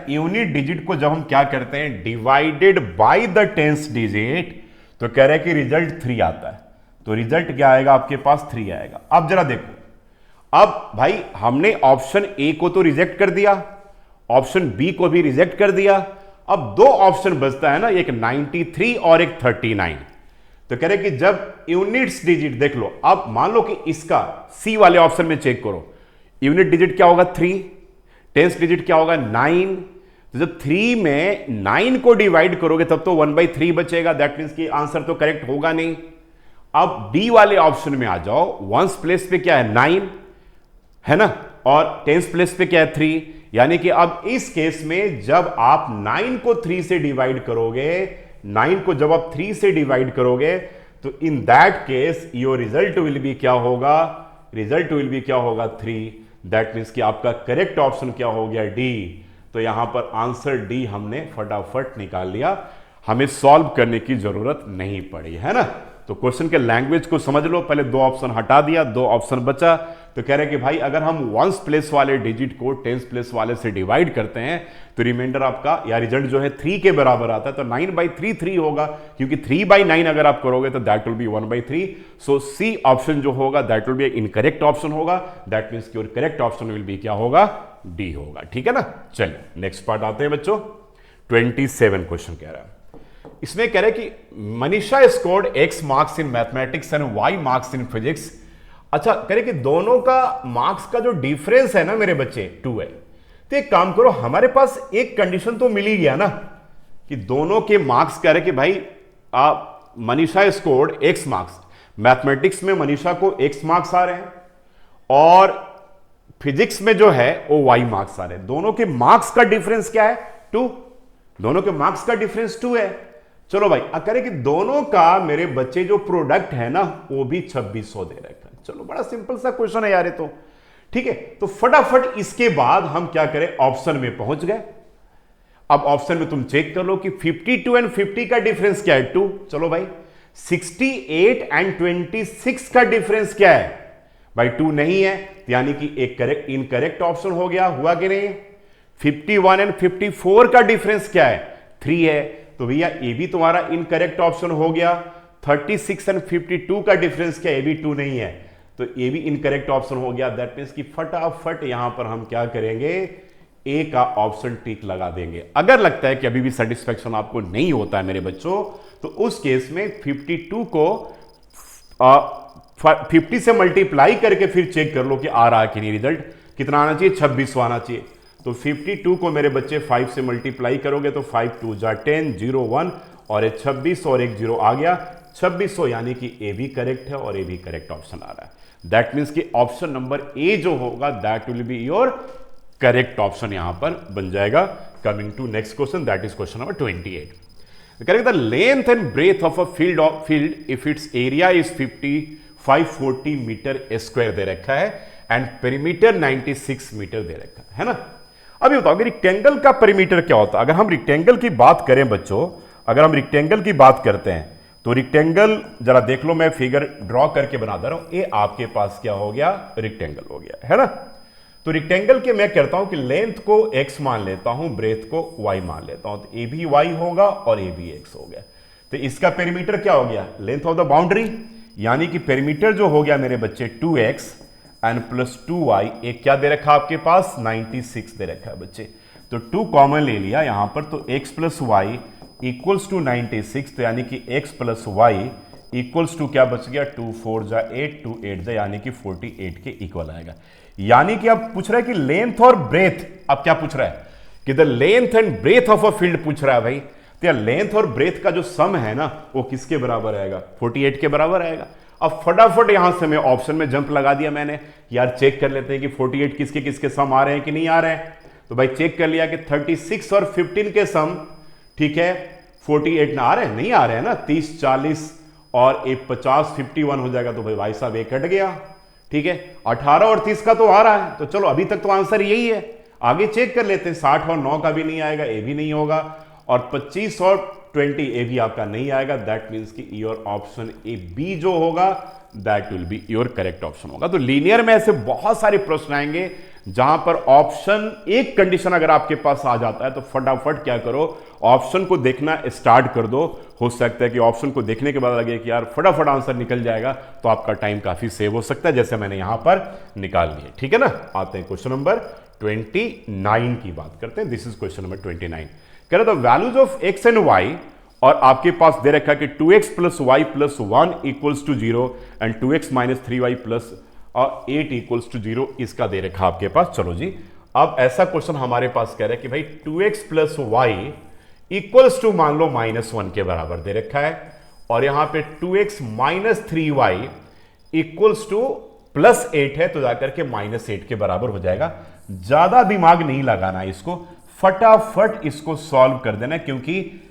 यूनिट डिजिट को जब हम क्या करते हैं divided by the tens digit, तो कह रहे कि रिजल्ट 3 आता है। तो रिजल्ट क्या आएगा आपके पास 3 आएगा। अब जरा देखो, अब भाई हमने ऑप्शन ए को तो रिजेक्ट कर दिया, ऑप्शन बी को भी रिजेक्ट कर दिया, अब दो ऑप्शन बचता है ना, एक 93 और एक 39। तो कह रहे कि जब यूनिट्स डिजिट देख लो, अब मान लो कि इसका सी वाले ऑप्शन में चेक करो, यूनिट डिजिट क्या होगा 3, टेंस डिजिट क्या होगा 9। तो जब 3 में 9 को डिवाइड करोगे तब तो 1/3 बचेगा, दैट मीन्स कि आंसर तो करेक्ट होगा नहीं। अब डी वाले ऑप्शन में आ जाओ, वंस प्लेस पे क्या है 9 है ना, और टेंस प्लेस पे क्या है 3, यानी कि अब इस केस में जब आप 9 को 3 से डिवाइड करोगे, 9 को जब आप 3 से डिवाइड करोगे, तो in that case your result will be क्या होगा, रिजल्ट विल बी क्या होगा 3। दैट मीन्स कि आपका करेक्ट ऑप्शन क्या हो गया डी। तो यहां पर आंसर डी हमने फटाफट निकाल लिया, हमें सॉल्व करने की जरूरत नहीं पड़ी, है ना। तो क्वेश्चन के लैंग्वेज को समझ लो, पहले दो ऑप्शन हटा दिया, दो ऑप्शन बचा। तो कह रहे कि भाई अगर हम वंस प्लेस वाले डिजिट को टेंस प्लेस वाले से डिवाइड करते हैं तो रिमाइंडर आपका या रिजल्ट जो है 3 के बराबर आता है। तो 9/3 3 होगा, क्योंकि 3/9 अगर आप करोगे तो that will be 1/3। So C option जो होगा that will be incorrect option होगा। That means your correct option will be क्या होगा, डी होगा, ठीक है ना। चलिए नेक्स्ट पार्ट आते हैं बच्चों। 27 क्वेश्चन कह रहा है इसमें कह रहे कि Manisha scored X marks in mathematics and Y marks in physics. अच्छा, कह रहे कि दोनों का मार्क्स का जो डिफरेंस है ना मेरे बच्चे 2 है। तो एक काम करो, हमारे पास एक कंडीशन तो मिल ही गया ना कि दोनों के मार्क्स कह रहे कि भाई Manisha scored X marks, mathematics में मनीषा को X मार्क्स आ रहे हैं और फिजिक्स में जो है वो Y मार्क्स आ रहे हैं। दोनों के मार्क्स का डिफरेंस क्या है? 2। दोनों के मार्क्स का डिफरेंस 2 है। चलो भाई, करें कि दोनों का मेरे बच्चे जो प्रोडक्ट है ना वो भी 2600 दे रखा है। चलो, बड़ा सिंपल सा क्वेश्चन है यार ये तो। ठीक है, तो फटाफट इसके बाद हम क्या करें, ऑप्शन में पहुंच गए। अब ऑप्शन में तुम चेक कर लो कि 52 एंड 50 का डिफरेंस क्या है? 2। चलो भाई, 68 एंड 26 का डिफरेंस क्या है? भाई 2 नहीं है, यानी कि एक इनकरेक्ट ऑप्शन हो गया। हुआ कि नहीं? 51 एंड 54 का डिफरेंस क्या है? 3 है, तो भैया ये भी तुम्हारा इनकरेक्ट ऑप्शन हो गया। 36 एंड 52 का डिफरेंस क्या है? ये भी 2 नहीं है, तो ये भी इनकरेक्ट ऑप्शन हो गया। दैट मींस कि फटाफट यहां पर हम क्या करेंगे, ए का ऑप्शन टिक लगा देंगे। अगर लगता है कि अभी भी सेटिस्फेक्शन आपको नहीं होता है मेरे बच्चों, तो उस केस में 52 को 50 से मल्टीप्लाई करके फिर चेक कर लो कि आ रहा है कि नहीं। रिजल्ट कितना आना चाहिए? 2600 आना चाहिए। तो 52 को मेरे बच्चे 5 से मल्टीप्लाई करोगे तो 5 2 जा 10, 0 1 और 26 और 1 0 आ गया 2600, यानी कि ए भी करेक्ट है और ए भी करेक्ट ऑप्शन आ रहा है। दैट मीन्स कि ऑप्शन नंबर ए जो होगा that will be your correct option यहां पर बन जाएगा। Coming to next question, that is question number 28। Correct, the length and breath of a field if it's area is 540 meter square दे रखा है and perimeter 96 metre दे रखा है ना। अभी बताओ कि रेक्टेंगल का पेरीमीटर क्या होता है? अगर हम रेक्टेंगल की बात करें बच्चों, अगर हम रेक्टेंगल की बात करते हैं तो रेक्टेंगल जरा देख लो, मैं फिगर ड्रॉ करके बना दे रहा हूं। ये आपके पास क्या हो गया? रेक्टेंगल हो गया है ना। तो रेक्टेंगल के मैं करता हूं कि लेंथ को x मान लेता हूं, ब्रेथ को y मान लेता हूं, तो ए भी y होगा और ए भी x हो गया। तो इसका पेरीमीटर क्या हो गया? लेंथ ऑफ द बाउंड्री, यानी कि पेरीमीटर जो हो गया मेरे बच्चे 2x एंड प्लस 2y, एक क्या दे रखा आपके पास? 96 दे रखा है बच्चे। तो 2 कॉमन ले लिया यहां पर, तो x plus y equals to 96, तो यानी कि x plus y equals to क्या बच गया? 2 4 जा 8, 2 8 जा, यानी कि 48 के इक्वल आएगा। यानी कि अब पूछ रहा है कि लेंथ और ब्रेथ, अब क्या पूछ रहा है कि the length and breath of a field पूछ रहा है भाई। तो यार लेंथ और ब्रेथ का जो सम है ना वो किसके बराबर आएगा? 48 के बराबर आएगा। अब फटाफट यहां से मैं ऑप्शन में जंप लगा दिया मैंने, यार चेक कर लेते हैं कि 48 किसके किसके सम आ रहे हैं कि नहीं आ रहे हैं। तो भाई चेक कर लिया कि 36 और 15 के सम, ठीक है, 48 ना आ रहे हैं? नहीं आ रहे हैं ना। 30 40 और एक 50 51 हो जाएगा, तो भाई साहब एक कट गया। ठीक है, 18 और 30 का तो आ रहा है, तो चलो अभी तक तो आंसर यही है। आगे चेक कर लेते हैं, 60 और 9 का भी नहीं आएगा, ए भी नहीं होगा, और 25 और 20 ए भी आपका नहीं आएगा। दैट मीन्स कि योर ऑप्शन ए बी जो होगा that will be your correct option होगा। तो लीनियर में ऐसे बहुत सारे प्रश्न आएंगे जहां पर ऑप्शन, एक कंडीशन अगर आपके पास आ जाता है तो फटाफट क्या करो, ऑप्शन को देखना स्टार्ट कर दो। हो सकता है कि ऑप्शन को देखने के बाद लगे कि यार फटाफट आंसर निकल जाएगा, तो आपका टाइम काफी सेव हो सकता है, जैसे मैंने यहां पर निकाल लिए। ठीक है ना। आते हैं क्वेश्चन नंबर 29 की बात करते हैं। This is question number 29। कह रहे the values of x and y, और आपके पास दे रखा है कि 2x plus y plus 1 equals to 0 and 2x minus 3y plus 8 equals to 0, इसका दे रखा आपके पास। चलो जी, अब ऐसा क्वेश्चन हमारे पास कह रहा है कि भाई 2x plus y equals to मान लो -1 के बराबर दे रखा है, और यहां पे 2x minus 3y equals two plus 8 है, तो जाकर के -8 के बराबर हो जाएगा। ज्यादा दिमाग नहीं लगाना इसको, फटाफट इसको सॉल्व कर देना, क्योंकि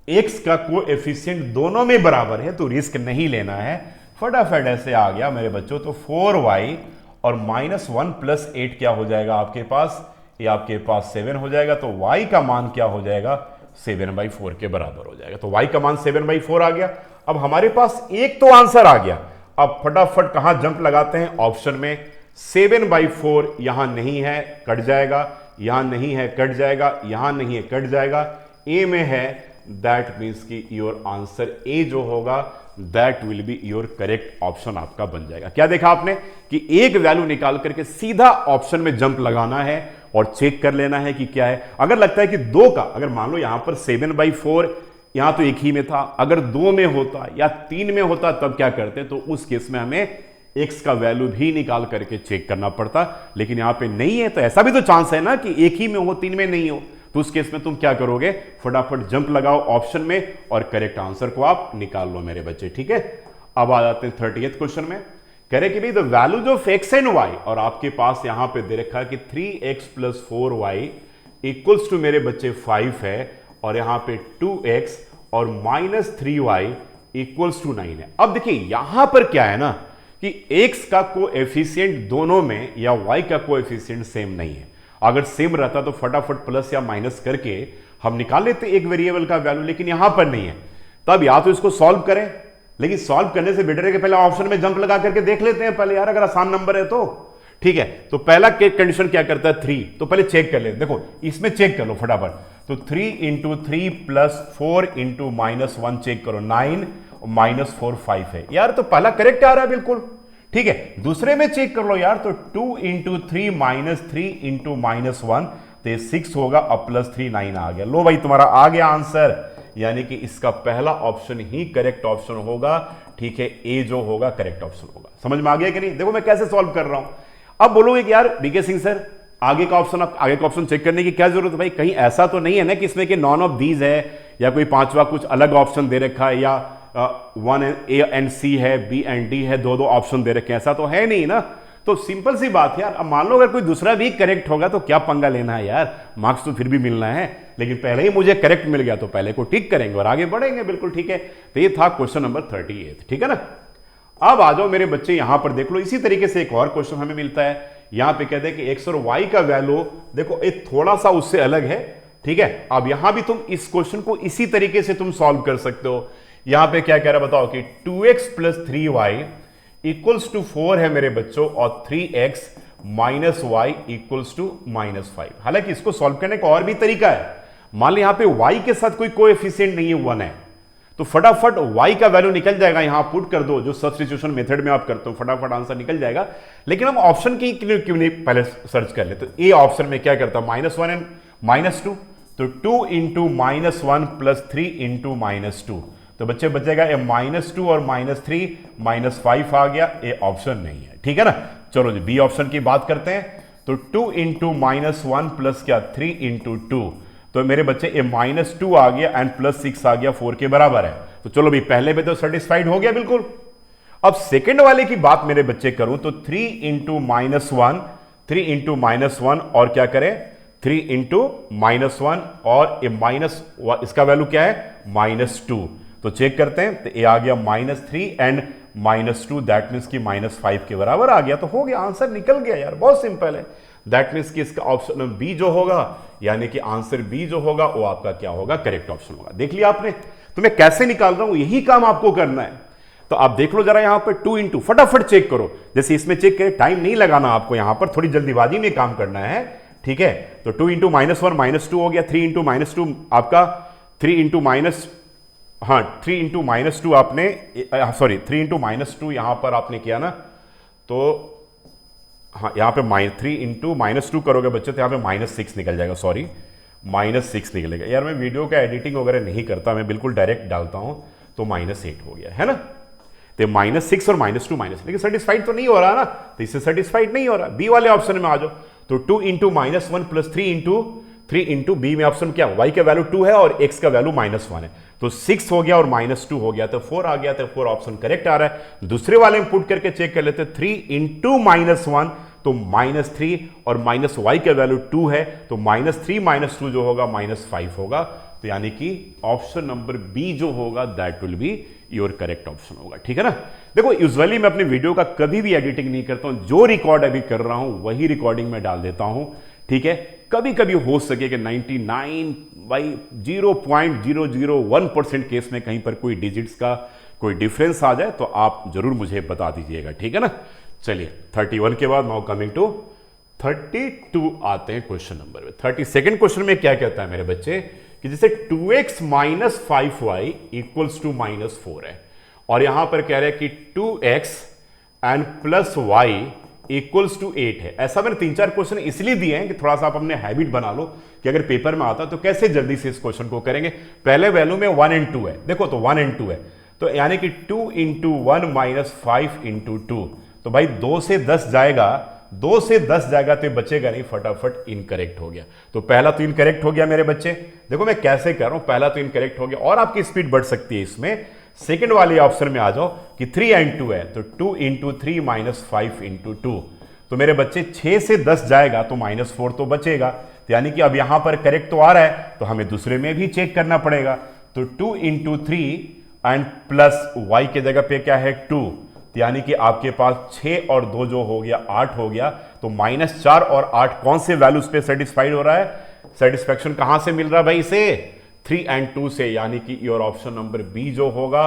x का कोएफिशिएंट दोनों में बराबर है, तो रिस्क नहीं लेना है। फटाफट ऐसे आ गया मेरे बच्चों, तो 4y और -1 प्लस 8 क्या हो जाएगा आपके पास? ये आपके पास 7 हो जाएगा। तो y का मान क्या हो जाएगा? 7/4 के बराबर हो जाएगा। तो y का मान 7/4 आ गया। अब हमारे पास एक तो आंसर आ गया। अब फटाफट कहां जंप लगाते हैं? ऑप्शन में। 7/4 यहां नहीं है, कट जाएगा, यहां नहीं है, कट जाएगा, यहां नहीं है, कट जाएगा, ए में है। दैट मीन्स कि योर आंसर ए जो होगा that will be your correct option आपका बन जाएगा। क्या देखा आपने कि एक वैल्यू निकाल करके सीधा ऑप्शन में जंप लगाना है और चेक कर लेना है कि क्या है। अगर लगता है कि 2 का, अगर मान लो यहां पर 7/4 यहां तो एक ही में था, अगर 2 में होता या 3 में होता तब क्या करते, तो उस केस में हमें x का वैल्यू भी निकाल करके चेक करना पड़ता, लेकिन यहां पे नहीं है, तो ऐसा भी तो चांस है ना कि एक ही में हो 3 में नहीं हो, तो उस केस में तुम क्या करोगे, फटाफट जंप लगाओ ऑप्शन में और करेक्ट आंसर को आप निकाल लो मेरे बच्चे। ठीक है, अब आ जाते हैं 30th क्वेश्चन में। कह रहे कि भाई the values of x and y, और आपके पास यहां पे दे रखा है कि 3x + 4y इक्वल्स टू मेरे बच्चे 5 है, और यहां पे 2x और -3y इक्वल्स टू 9 है। अब देखिए यहां पर क्या है ना कि x का कोएफिशिएंट दोनों में या y का कोएफिशिएंट सेम नहीं है। अगर सेम रहता तो फटाफट प्लस या माइनस करके हम निकाल लेते एक वेरिएबल का वैल्यू, लेकिन यहां पर नहीं है। तब या तो इसको सॉल्व करें, लेकिन सॉल्व करने से बेटर है कि पहले ऑप्शन में जंप लगा करके देख लेते हैं पहले यार, अगर आसान नंबर है तो। ठीक है, तो पहला कंडीशन क्या करता है 3, तो पहले चेक कर ले, देखो इसमें चेक कर लो फटाफट। तो 3 × 3 + 4 × -1 चेक करो, 9 -4 5 है यार, तो पहला करेक्ट आ रहा है बिल्कुल। ठीक है, दूसरे में चेक कर लो यार, तो 2 × 3 -3 × -1 तो 6 होगा, अब +3 9 आ गया। लो भाई तुम्हारा आ गया आंसर, यानी कि इसका पहला ऑप्शन ही करेक्ट ऑप्शन होगा। ठीक है, ए जो होगा करेक्ट ऑप्शन होगा। समझ में आ गया कि नहीं? देखो मैं कैसे सॉल्व कर रहा हूं। अब बोलोगे कि यार बीके सिंह सर आगे का ऑप्शन चेक करने की क्या जरूरत है? भाई कहीं ऐसा तो नहीं है ना कि इसमें कि नॉन ऑफ दीज है, या कोई पांचवा कुछ अलग ऑप्शन दे रखा है, या 1 ए एंड सी है, बी एंड डी है, दो ऑप्शन दे रखे हैं, ऐसा तो है नहीं ना। तो सिंपल सी बात है यार, अब मान लो अगर कोई दूसरा भी करेक्ट होगा तो क्या पंगा लेना है यार, मार्क्स तो फिर भी मिलना है। लेकिन पहले ही मुझे करेक्ट मिल गया तो पहले को टिक करेंगे और आगे बढ़ेंगे। बिल्कुल ठीक है, तो ये था क्वेश्चन नंबर 38। ठीक है ना, अब आ जाओ मेरे बच्चे यहां पर देख लो, इसी तरीके से एक और क्वेश्चन हमें मिलता है। यहां पे कहते हैं कि एक्स और वाई का वैल्यू देखो एक थोड़ा सा उससे अलग है। ठीक है, अब यहां भी तुम इस क्वेश्चन को इसी तरीके से तुम सॉल्व कर सकते हो। यहां पे क्या कह रहा है बताओ कि 2x + 3y इक्वल्स टू 4 है मेरे बच्चों, और 3x - y इक्वल्स टू -5। हालांकि इसको सॉल्व करने का और भी तरीका है। मान लो यहां पे y के साथ कोई कोएफिशिएंट नहीं है, 1 है, तो फटाफट y का वैल्यू निकल जाएगा, यहां पुट कर दो, जो सब्स्टिट्यूशन मेथड में आप करते हो, फटाफट आंसर निकल जाएगा। लेकिन हम ऑप्शन की क्यों नहीं पहले सर्च कर ले? तो ए ऑप्शन में क्या करता है, -1 एंड -2, तो 2 × -1 + 3 × -2, तो बच्चे बचेगा ये -2 और -3 -5 आ गया। ए ऑप्शन नहीं है। ठीक है ना, चलो जी बी ऑप्शन की बात करते हैं। तो 2 × -1 + क्या 3 × 2, तो मेरे बच्चे ये -2 आ गया एंड +6 आ गया, 4 के बराबर है। तो चलो भाई पहले में तो सेटिस्फाइड हो गया बिल्कुल। अब सेकंड वाले की बात मेरे बच्चे करूं तो 3 × -1 और क्या करें 3 × -1 और ये इसका वैल्यू क्या है -2, तो चेक करते हैं। तो ये आ गया -3 एंड -2, दैट मीन्स की -5 के बराबर आ गया। तो हो गया, आंसर निकल गया यार, बहुत सिंपल है। दैट मीन्स कि इसका ऑप्शन बी जो होगा, यानी कि आंसर बी जो होगा वो आपका क्या होगा, करेक्ट ऑप्शन होगा। देख लिया आपने, तो मैं कैसे निकाल रहा हूं, यही काम आपको करना है। तो आप देख लो जरा यहां पर 2 × फटाफट चेक करो, जैसे इसमें चेक करें, टाइम नहीं लगाना आपको, यहां पर थोड़ी जल्दीबाजी में काम करना है। ठीक है, तो 2 × -1 -2 हो गया, 3 × -2 आपका 3 × -2 आपने सॉरी 3 × -2 यहां पर आपने किया ना, तो हाँ यहां पे 3 × -2 करोगे बच्चे तो यहां पे -6 निकल जाएगा, सॉरी -6 निकलेगा। यार मैं वीडियो का एडिटिंग वगैरह नहीं करता, मैं बिल्कुल डायरेक्ट डालता हूं, तो -8 हो गया है ना। तो -6 और -2 माइनस, लेकिन सेटिस्फाइड तो नहीं हो रहा ना, तो इससे सेटिस्फाइड नहीं हो रहा। बी वाले ऑप्शन में आ जाओ, तो 2 × -1 + 3 × बी में ऑप्शन क्या, y का वैल्यू 2 है और x का वैल्यू -1 है, तो 6 हो गया और -2 हो गया, तो 4 आ गया, तो 4 ऑप्शन करेक्ट आ रहा है। दूसरे वाले में पुट करके चेक कर लेते, 3 × -1 तो -3 और -y का वैल्यू 2 है, तो -3 -2 जो होगा -5 होगा। तो यानी कि ऑप्शन नंबर बी जो होगा that will be your correct option होगा। ठीक है ना। देखो यूजुअली मैं अपने वीडियो का कभी भी एडिटिंग नहीं करता हूं, जो रिकॉर्ड अभी कर रहा हूं वही रिकॉर्डिंग में डाल देता हूं। ठीक है, कभी कभी हो सके कि 99/0.001% केस में कहीं पर कोई डिजिट्स का कोई डिफरेंस आ जाए तो आप जरूर मुझे बता दीजिएगा। ठीक है ना। चलिए 31 के बाद नाउ कमिंग टू 32 आते हैं क्वेश्चन नंबर में। 32nd क्वेश्चन में क्या कहता है मेरे बच्चे कि जैसे 2x - 5y इक्वल्स टू -4 है, और यहां पर कह रहे हैं कि 2x and +y equals to 8 है। ऐसा मैंने 3-4 क्वेश्चन इसलिए दिए हैं कि थोड़ा सा आप अपने हैबिट बना लो कि अगर पेपर में आता तो कैसे जल्दी से इस क्वेश्चन को करेंगे। पहले वैल्यू में 1 and 2 है, देखो तो 1 and 2 है, तो यानी कि 2 into 1 minus 5 into 2, तो भाई 2 से 10 जाएगा, 2 से 10 जाएगा तो बचेगा नहीं, फटाफट इनकरेक्ट हो गया। तो पहला तो इनकरेक्ट हो गया मेरे बच्चे, देखो मैं कैसे कर रहा हूं, पहला तो इनकरेक्ट हो गया और आपकी स्पीड बढ़ सकती है इसमें। सेकंड वाले ऑप्शन में आ जाओ कि 3 and 2 है, तो 2 into 3 minus 5 into 2, तो मेरे बच्चे 6 से 10 जाएगा तो -4 तो बचेगा, तो यानी कि अब यहां पर करेक्ट तो आ रहा है, तो हमें दूसरे में भी चेक करना पड़ेगा। तो 2 into 3 एंड प्लस y के जगह पे क्या है 2, तो यानी कि आपके पास 6 और 2 जो हो गया 8 हो गया, तो -4 और 8 कौन से वैल्यूज पे सेटिस्फाइड हो रहा है, सेटिस्फैक्शन कहां से मिल रहा है भाई इसे, 3 and 2 से, यानी कि योर ऑप्शन नंबर बी जो होगा,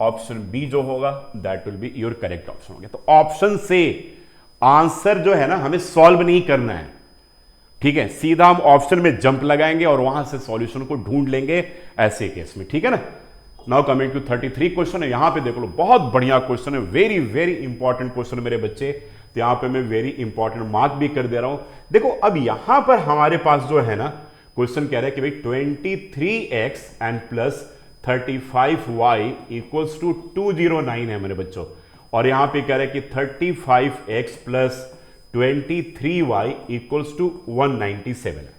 ऑप्शन बी जो होगा that will be your correct option हो गया। तो ऑप्शन से आंसर जो है ना हमें सॉल्व नहीं करना है, ठीक है, सीधा हम ऑप्शन में जंप लगाएंगे और वहां से सॉल्यूशन को ढूंढ लेंगे ऐसे केस में, ठीक है ना। नाउ कमिंग टू 33 क्वेश्चन है, यहां पे देख लो बहुत बढ़िया क्वेश्चन है, वेरी वेरी इंपॉर्टेंट क्वेश्चन मेरे बच्चे, तो यहां पे मैं वेरी इंपॉर्टेंट मार्क भी कर दे रहा हूं। देखो अब यहां पर हमारे पास जो है ना क्वेश्चन कह रहा है कि भाई 23x and plus 35y equals to 209 है मेरे बच्चों, और यहां पे कह रहा है कि 35x plus 23y equals to 197 है।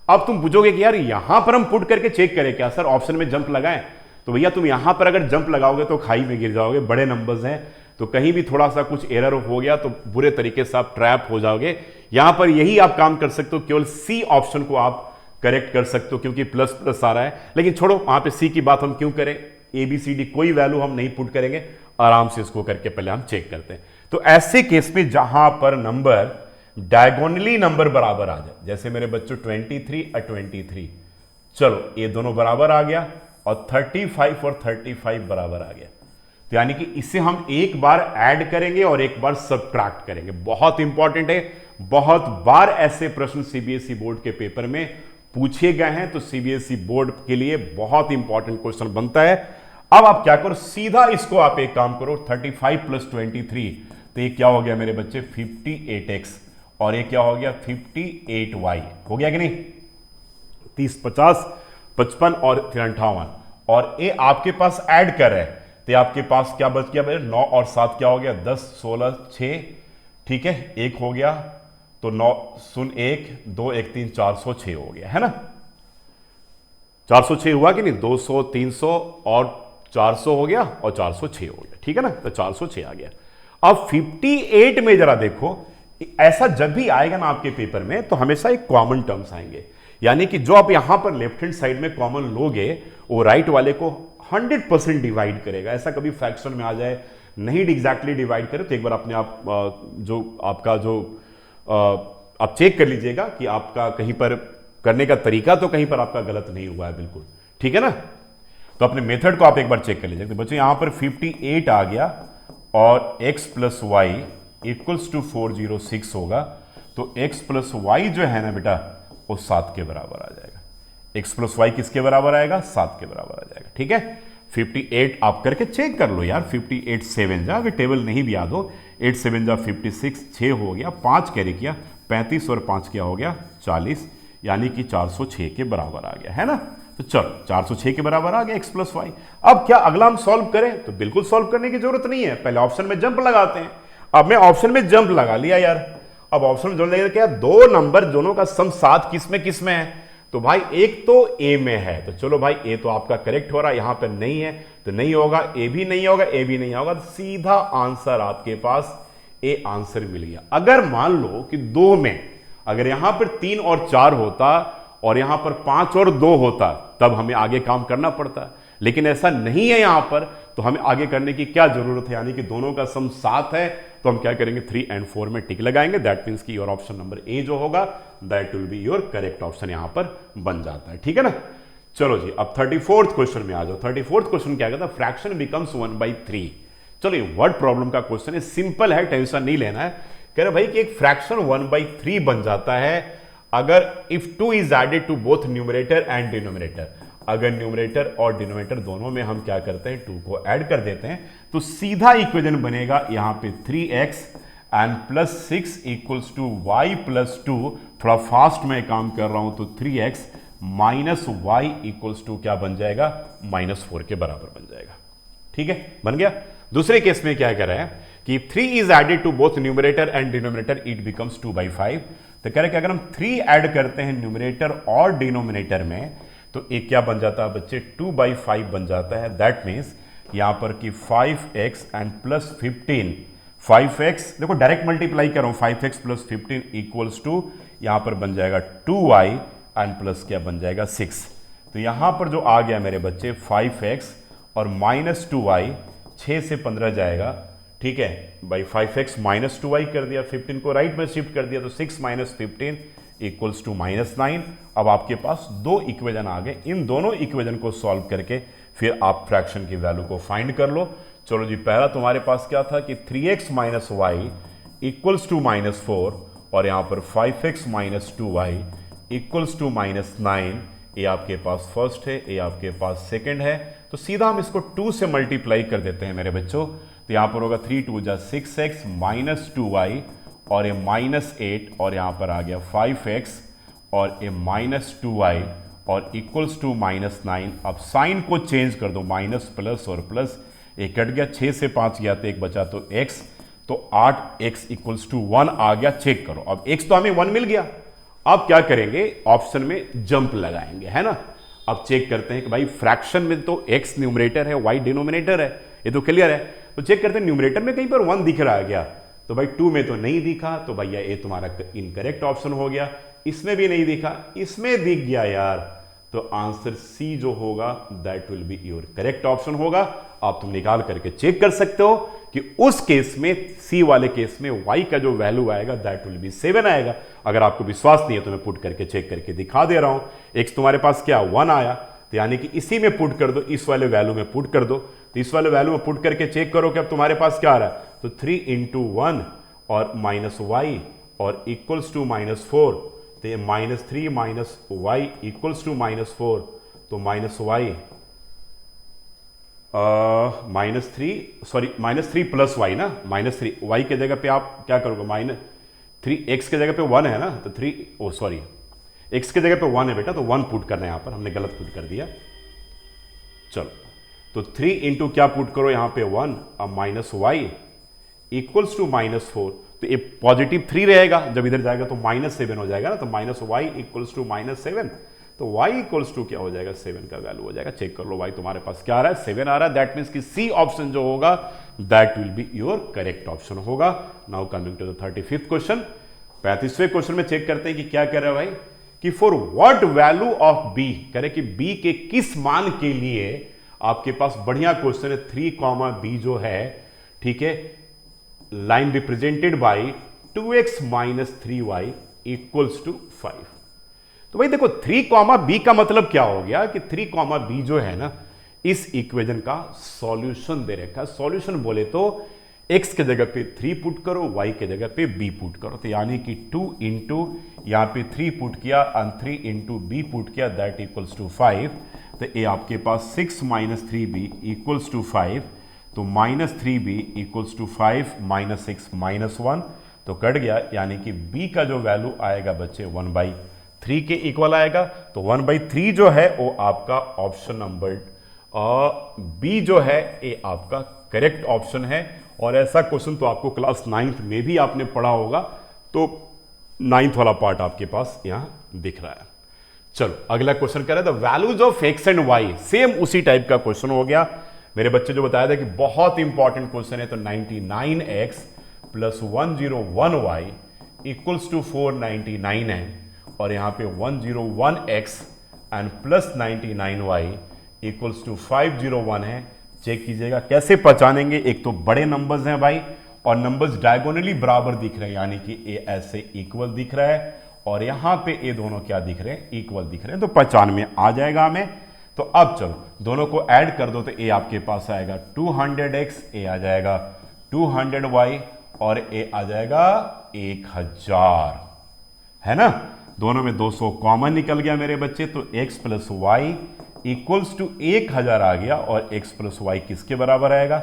अब तुम पूछोगे कि यार यहां पर हम पुट करके चेक करें क्या सर, ऑप्शन में जंप लगाएं, तो भैया तुम यहां पर अगर जंप लगाओगे तो खाई में गिर जाओगे, बड़े नंबर्स हैं, तो कहीं भी थोड़ा सा कुछ एरर हो गया तो बुरे तरीके से आप ट्रैप हो जाओगे। यहां पर यही आप काम कर सकते हो, केवल सी ऑप्शन को आप करेक्ट कर सकते हो क्योंकि प्लस प्लस आ रहा है, लेकिन छोड़ो वहां पे सी की बात हम क्यों करें, ABCD कोई वैल्यू हम नहीं पुट करेंगे, आराम से इसको करके पहले हम चेक करते हैं। तो ऐसे केस में जहां पर नंबर डायगोनली नंबर बराबर आ जाए, जैसे मेरे बच्चों 23 और 23, चलो ये दोनों बराबर आ गया, और 35 और 35 बराबर आ गया, तो यानी कि इसे हम एक बार ऐड करेंगे और एक बार सब्ट्रैक्ट करेंगे। बहुत इंपॉर्टेंट है, बहुत बार ऐसे प्रश्न CBSE बोर्ड के पेपर में पूछे गए हैं, तो CBSE बोर्ड के लिए बहुत इंपॉर्टेंट क्वेश्चन बनता है। अब आप क्या करो, सीधा इसको आप एक काम करो, 35 प्लस 23, तो ये क्या हो गया मेरे बच्चे 58x, और ये क्या हो गया 58y, हो गया कि नहीं, 30 50 55 और 58, और ये आपके पास ऐड कर रहे हैं, तो आपके पास क्या बच गया, 9 और 7 क्या हो गया 10 16 6, ठीक है, एक हो गया, तो 9 सुन 1 2 1 3 406 हो गया, है ना, 406 हुआ कि नहीं, 200 300 और 400 हो गया, और 406 हो गया, ठीक है ना, तो 406 आ गया। अब 58 में जरा देखो, ऐसा जब भी आएगा ना आपके पेपर में तो हमेशा एक कॉमन टर्म्स आएंगे, यानी कि जो आप यहां पर लेफ्ट हैंड साइड में कॉमन लोगे वो राइट वाले को 100% डिवाइड करेगा। ऐसा कभी फ्रैक्शन में आ जाए नहीं एग्जैक्टली डिवाइड करे तो एक बार अपने आप जो आपका जो आप चेक कर लीजिएगा कि आपका कहीं पर करने का तरीका तो कहीं पर आपका गलत नहीं हुआ है, बिल्कुल ठीक है ना। तो अपने मेथड को आप एक बार चेक कर लीजिए। तो बच्चों यहां पर 58 आ गया और x plus y equals to 406 होगा, तो x प्लस वाई जो है ना बेटा वो 7 के बराबर आ जाएगा। x प्लस वाई किसके बराबर आएगा, 7 के बराबर आ जाएगा, ठीक है। 58 आप करके चेक कर लो यार, 58 7 जा, अगर टेबल नहीं भी याद हो, 8 7 जा 56, 6 हो गया, 5 कैरी किया 35 और 5 क्या हो गया 40, यानी कि 406 के बराबर आ गया, है ना। तो चलो 406 के बराबर आ गया x प्लस वाई। अब क्या अगला हम सॉल्व करें, तो बिल्कुल सॉल्व करने की जरूरत नहीं है, पहले ऑप्शन में जंप लगाते हैं। अब मैं ऑप्शन में जंप लगा लिया यार, अब ऑप्शन में जंप लगा क्या, दो नंबर दोनों का सम 7 किस में है, तो भाई एक तो ए में है, तो चलो भाई ए तो आपका करेक्ट हो रहा है, यहां पर नहीं है तो नहीं होगा, ए भी नहीं होगा, ए भी नहीं होगा, तो सीधा आंसर आपके पास ए आंसर मिल गया। अगर मान लो कि 2 में अगर यहां पर 3 और 4 होता और यहां पर 5 और 2 होता तब हमें आगे काम करना पड़ता, लेकिन ऐसा नहीं है यहां पर, तो हमें आगे करने की क्या जरूरत है, यानी कि दोनों का सम 7 है, तो हम क्या करेंगे 3 और 4 में टिक लगाएंगे। दैट मींस कि योर ऑप्शन नंबर ए जो होगा that will be your correct option यहां पर बन जाता है, ठीक है ना। चलो जी अब 34th क्वेश्चन में आ जाओ। 34th क्वेश्चन क्या कहता है, फ्रैक्शन बिकम्स 1/3। चलो ये वर्ड प्रॉब्लम का क्वेश्चन है, सिंपल है, टेंशन नहीं लेना है। कह रहे भाई कि एक फ्रैक्शन 1/3 बन जाता है अगर if 2 is added to both numerator and denominator. अगर न्यूमरेटर और डिनोमिनेटर दोनों में हम क्या करते हैं 2 को ऐड कर देते हैं, तो सीधा इक्वेशन बनेगा यहां पे 3x and plus 6 equals to y plus 2, थोड़ा फास्ट में काम कर रहा हूं तो 3x minus Y equals to क्या बन जाएगा, -4 के बराबर बन जाएगा। ठीक है, बन गया। दूसरे केस में क्या कह रहा है कि 3 is added to both numerator and denominator, it becomes 2/5। तो कह रहे कि अगर हम 3 ऐड करते हैं न्यूमरेटर और डिनोमिनेटर में तो एक क्या बन जाता है बच्चे, 2/5 बन जाता है। दैट मीन्स यहां पर कि 5x एंड प्लस 15, 5x देखो डायरेक्ट मल्टीप्लाई कर रहा हूं, 5x प्लस 15 इक्वल्स टू यहां पर बन जाएगा 2y एंड प्लस क्या बन जाएगा 6। तो यहां पर जो आ गया मेरे बच्चे 5x और माइनस 2y, 6 से 15 जाएगा। ठीक है भाई, 5x माइनस 2y कर दिया, 15 को राइट में शिफ्ट कर दिया तो 6 माइनस 15 इक्वल्स टू -9। अब आपके पास दो इक्वेशन आ गए, इन दोनों इक्वेशन को सॉल्व करके फिर आप फ्रैक्शन की वैल्यू को फाइंड कर लो। चलो जी, पहला तुम्हारे पास क्या था कि 3x minus Y equals to -4 और यहां पर 5x minus 2y equals to -9। ये आपके पास फर्स्ट है, ये आपके पास सेकंड है। तो सीधा हम इसको 2 से मल्टीप्लाई कर देते हैं मेरे बच्चों। तो यहां पर होगा 3 2 जा 6x माइनस 2y और ये -8 और यहां पर आ गया 5x और ये -2y और इक्वल्स टू -9। अब साइन को चेंज कर दो, माइनस प्लस और प्लस, एक कट गया, 6 से 5 गया तो एक बचा तो x, तो 8x इक्वल्स टू 1 आ गया। चेक करो, अब x तो हमें 1 मिल गया। अब क्या करेंगे, ऑप्शन में जंप लगाएंगे, है ना। अब चेक करते हैं कि भाई फ्रैक्शन में तो x न्यूमरेटर है, y डिनोमिनेटर है, ये तो क्लियर है। तो चेक करते हैं न्यूमरेटर में कहीं पर 1 दिख रहा है क्या, तो भाई 2 में तो नहीं दिखा, तो भैया ये तुम्हारा इनकरेक्ट ऑप्शन हो गया। इसमें भी नहीं दिखा, इसमें दिख गया यार, तो आंसर सी जो होगा that will be your correct option होगा। आप तुम निकाल करके चेक कर सकते हो कि उस केस में, सी वाले केस में y का जो वैल्यू आएगा दैट विल बी 7 आएगा। अगर आपको विश्वास नहीं है तो मैं पुट करके चेक करके दिखा दे रहा हूं। x तुम्हारे पास क्या 1 आया, तो यानी कि इसी में पुट कर दो, इस वाले वैल्यू में पुट कर दो। तो इस वाले वैल्यू में पुट करके चेक करो कि अब तुम्हारे पास क्या आ रहा है, तो 3 × 1 और -y और इक्वल्स टू -4, तो ये -3 माइनस वाई इक्वल्स टू -4, तो -y -3 प्लस वाई ना, -3 वाई के जगह पे आप क्या करोगे, -3 x के जगह पे 1 है ना, तो 3 x के जगह पे 1 है बेटा, तो 1 पुट करना है, यहां पर हमने गलत पुट कर दिया। चलो, तो 3 इंटू क्या पुट करो यहां पे 1, अब -y इक्वल्स टू -4, तो ये पॉजिटिव 3 रहेगा, जब इधर जाएगा तो -7 हो जाएगा ना, तो -y इक्वल्स टू -7, तो y इक्वल्स टू क्या हो जाएगा, 7 का वैल्यू हो जाएगा। चेक कर लो y तुम्हारे पास क्या आ रहा है, 7 आ रहा है। दैट मीन्स कि सी ऑप्शन जो होगा that will be your correct option होगा। Now coming to the 35th question, 35वें क्वेश्चन में चेक करते हैं कि क्या कह रहा है भाई, कि for what value of b, कह रहे कि b के किस मान के लिए, आपके पास बढ़िया क्वेश्चन है, 3, b जो है, ठीक है, line represented by 2x minus 3y equals to 5। तो भाई देखो 3, b का मतलब क्या हो गया कि 3, b जो है ना, इस इक्वेशन का सॉल्यूशन दे रखा है। सॉल्यूशन बोले तो x के जगह पे 3 पुट करो, y के जगह पे b पुट करो, तो यानी कि 2 इंटू यहां पे 3 पुट किया और 3 इंटू b पुट किया, दैट इक्वल्स टू 5। तो ये आपके पास 6 माइनस 3b इक्वल्स टू 5, तो -3b इक्वल्स टू 5 -6 -1, तो कट गया, यानी कि b का जो वैल्यू आएगा बच्चे 1/3 के इक्वल आएगा। तो 1/3 जो है वो आपका ऑप्शन नंबर बी जो है ये आपका करेक्ट ऑप्शन है। और ऐसा क्वेश्चन तो आपको क्लास 9th में भी आपने पढ़ा होगा, तो 9th वाला पार्ट आपके पास यहां दिख रहा है। चलो अगला क्वेश्चन करें, the values of x and y, same उसी टाइप का क्वेश्चन हो गया। मेरे बच्चे जो बताया था कि बहुत इंपॉर्टेंट क्वेश्चन है, तो 99x plus 101y equals to 499 है, और यहां पे 101x and plus 99y equals to 501 है। चेक कीजिएगा कैसे पहचानेंगे, एक तो बड़े नंबर्स हैं भाई, और नंबर्स डायगोनली बराबर दिख रहे हैं, यानी कि ए ऐसे इक्वल दिख रहा है, और यहां पे ये दोनों क्या दिख रहे हैं, इक्वल दिख रहे हैं, तो पहचान में आ जाएगा हमें। तो अब चलो दोनों को ऐड कर दो, तो ए आपके पास आएगा 200x, ए आ जाएगा 200y, और ए आ जाएगा 1000, है ना। दोनों में 200 कॉमन निकल गया मेरे बच्चे, तो x plus y equals to 1000 आ गया, और x प्लस वाई किसके बराबर आएगा,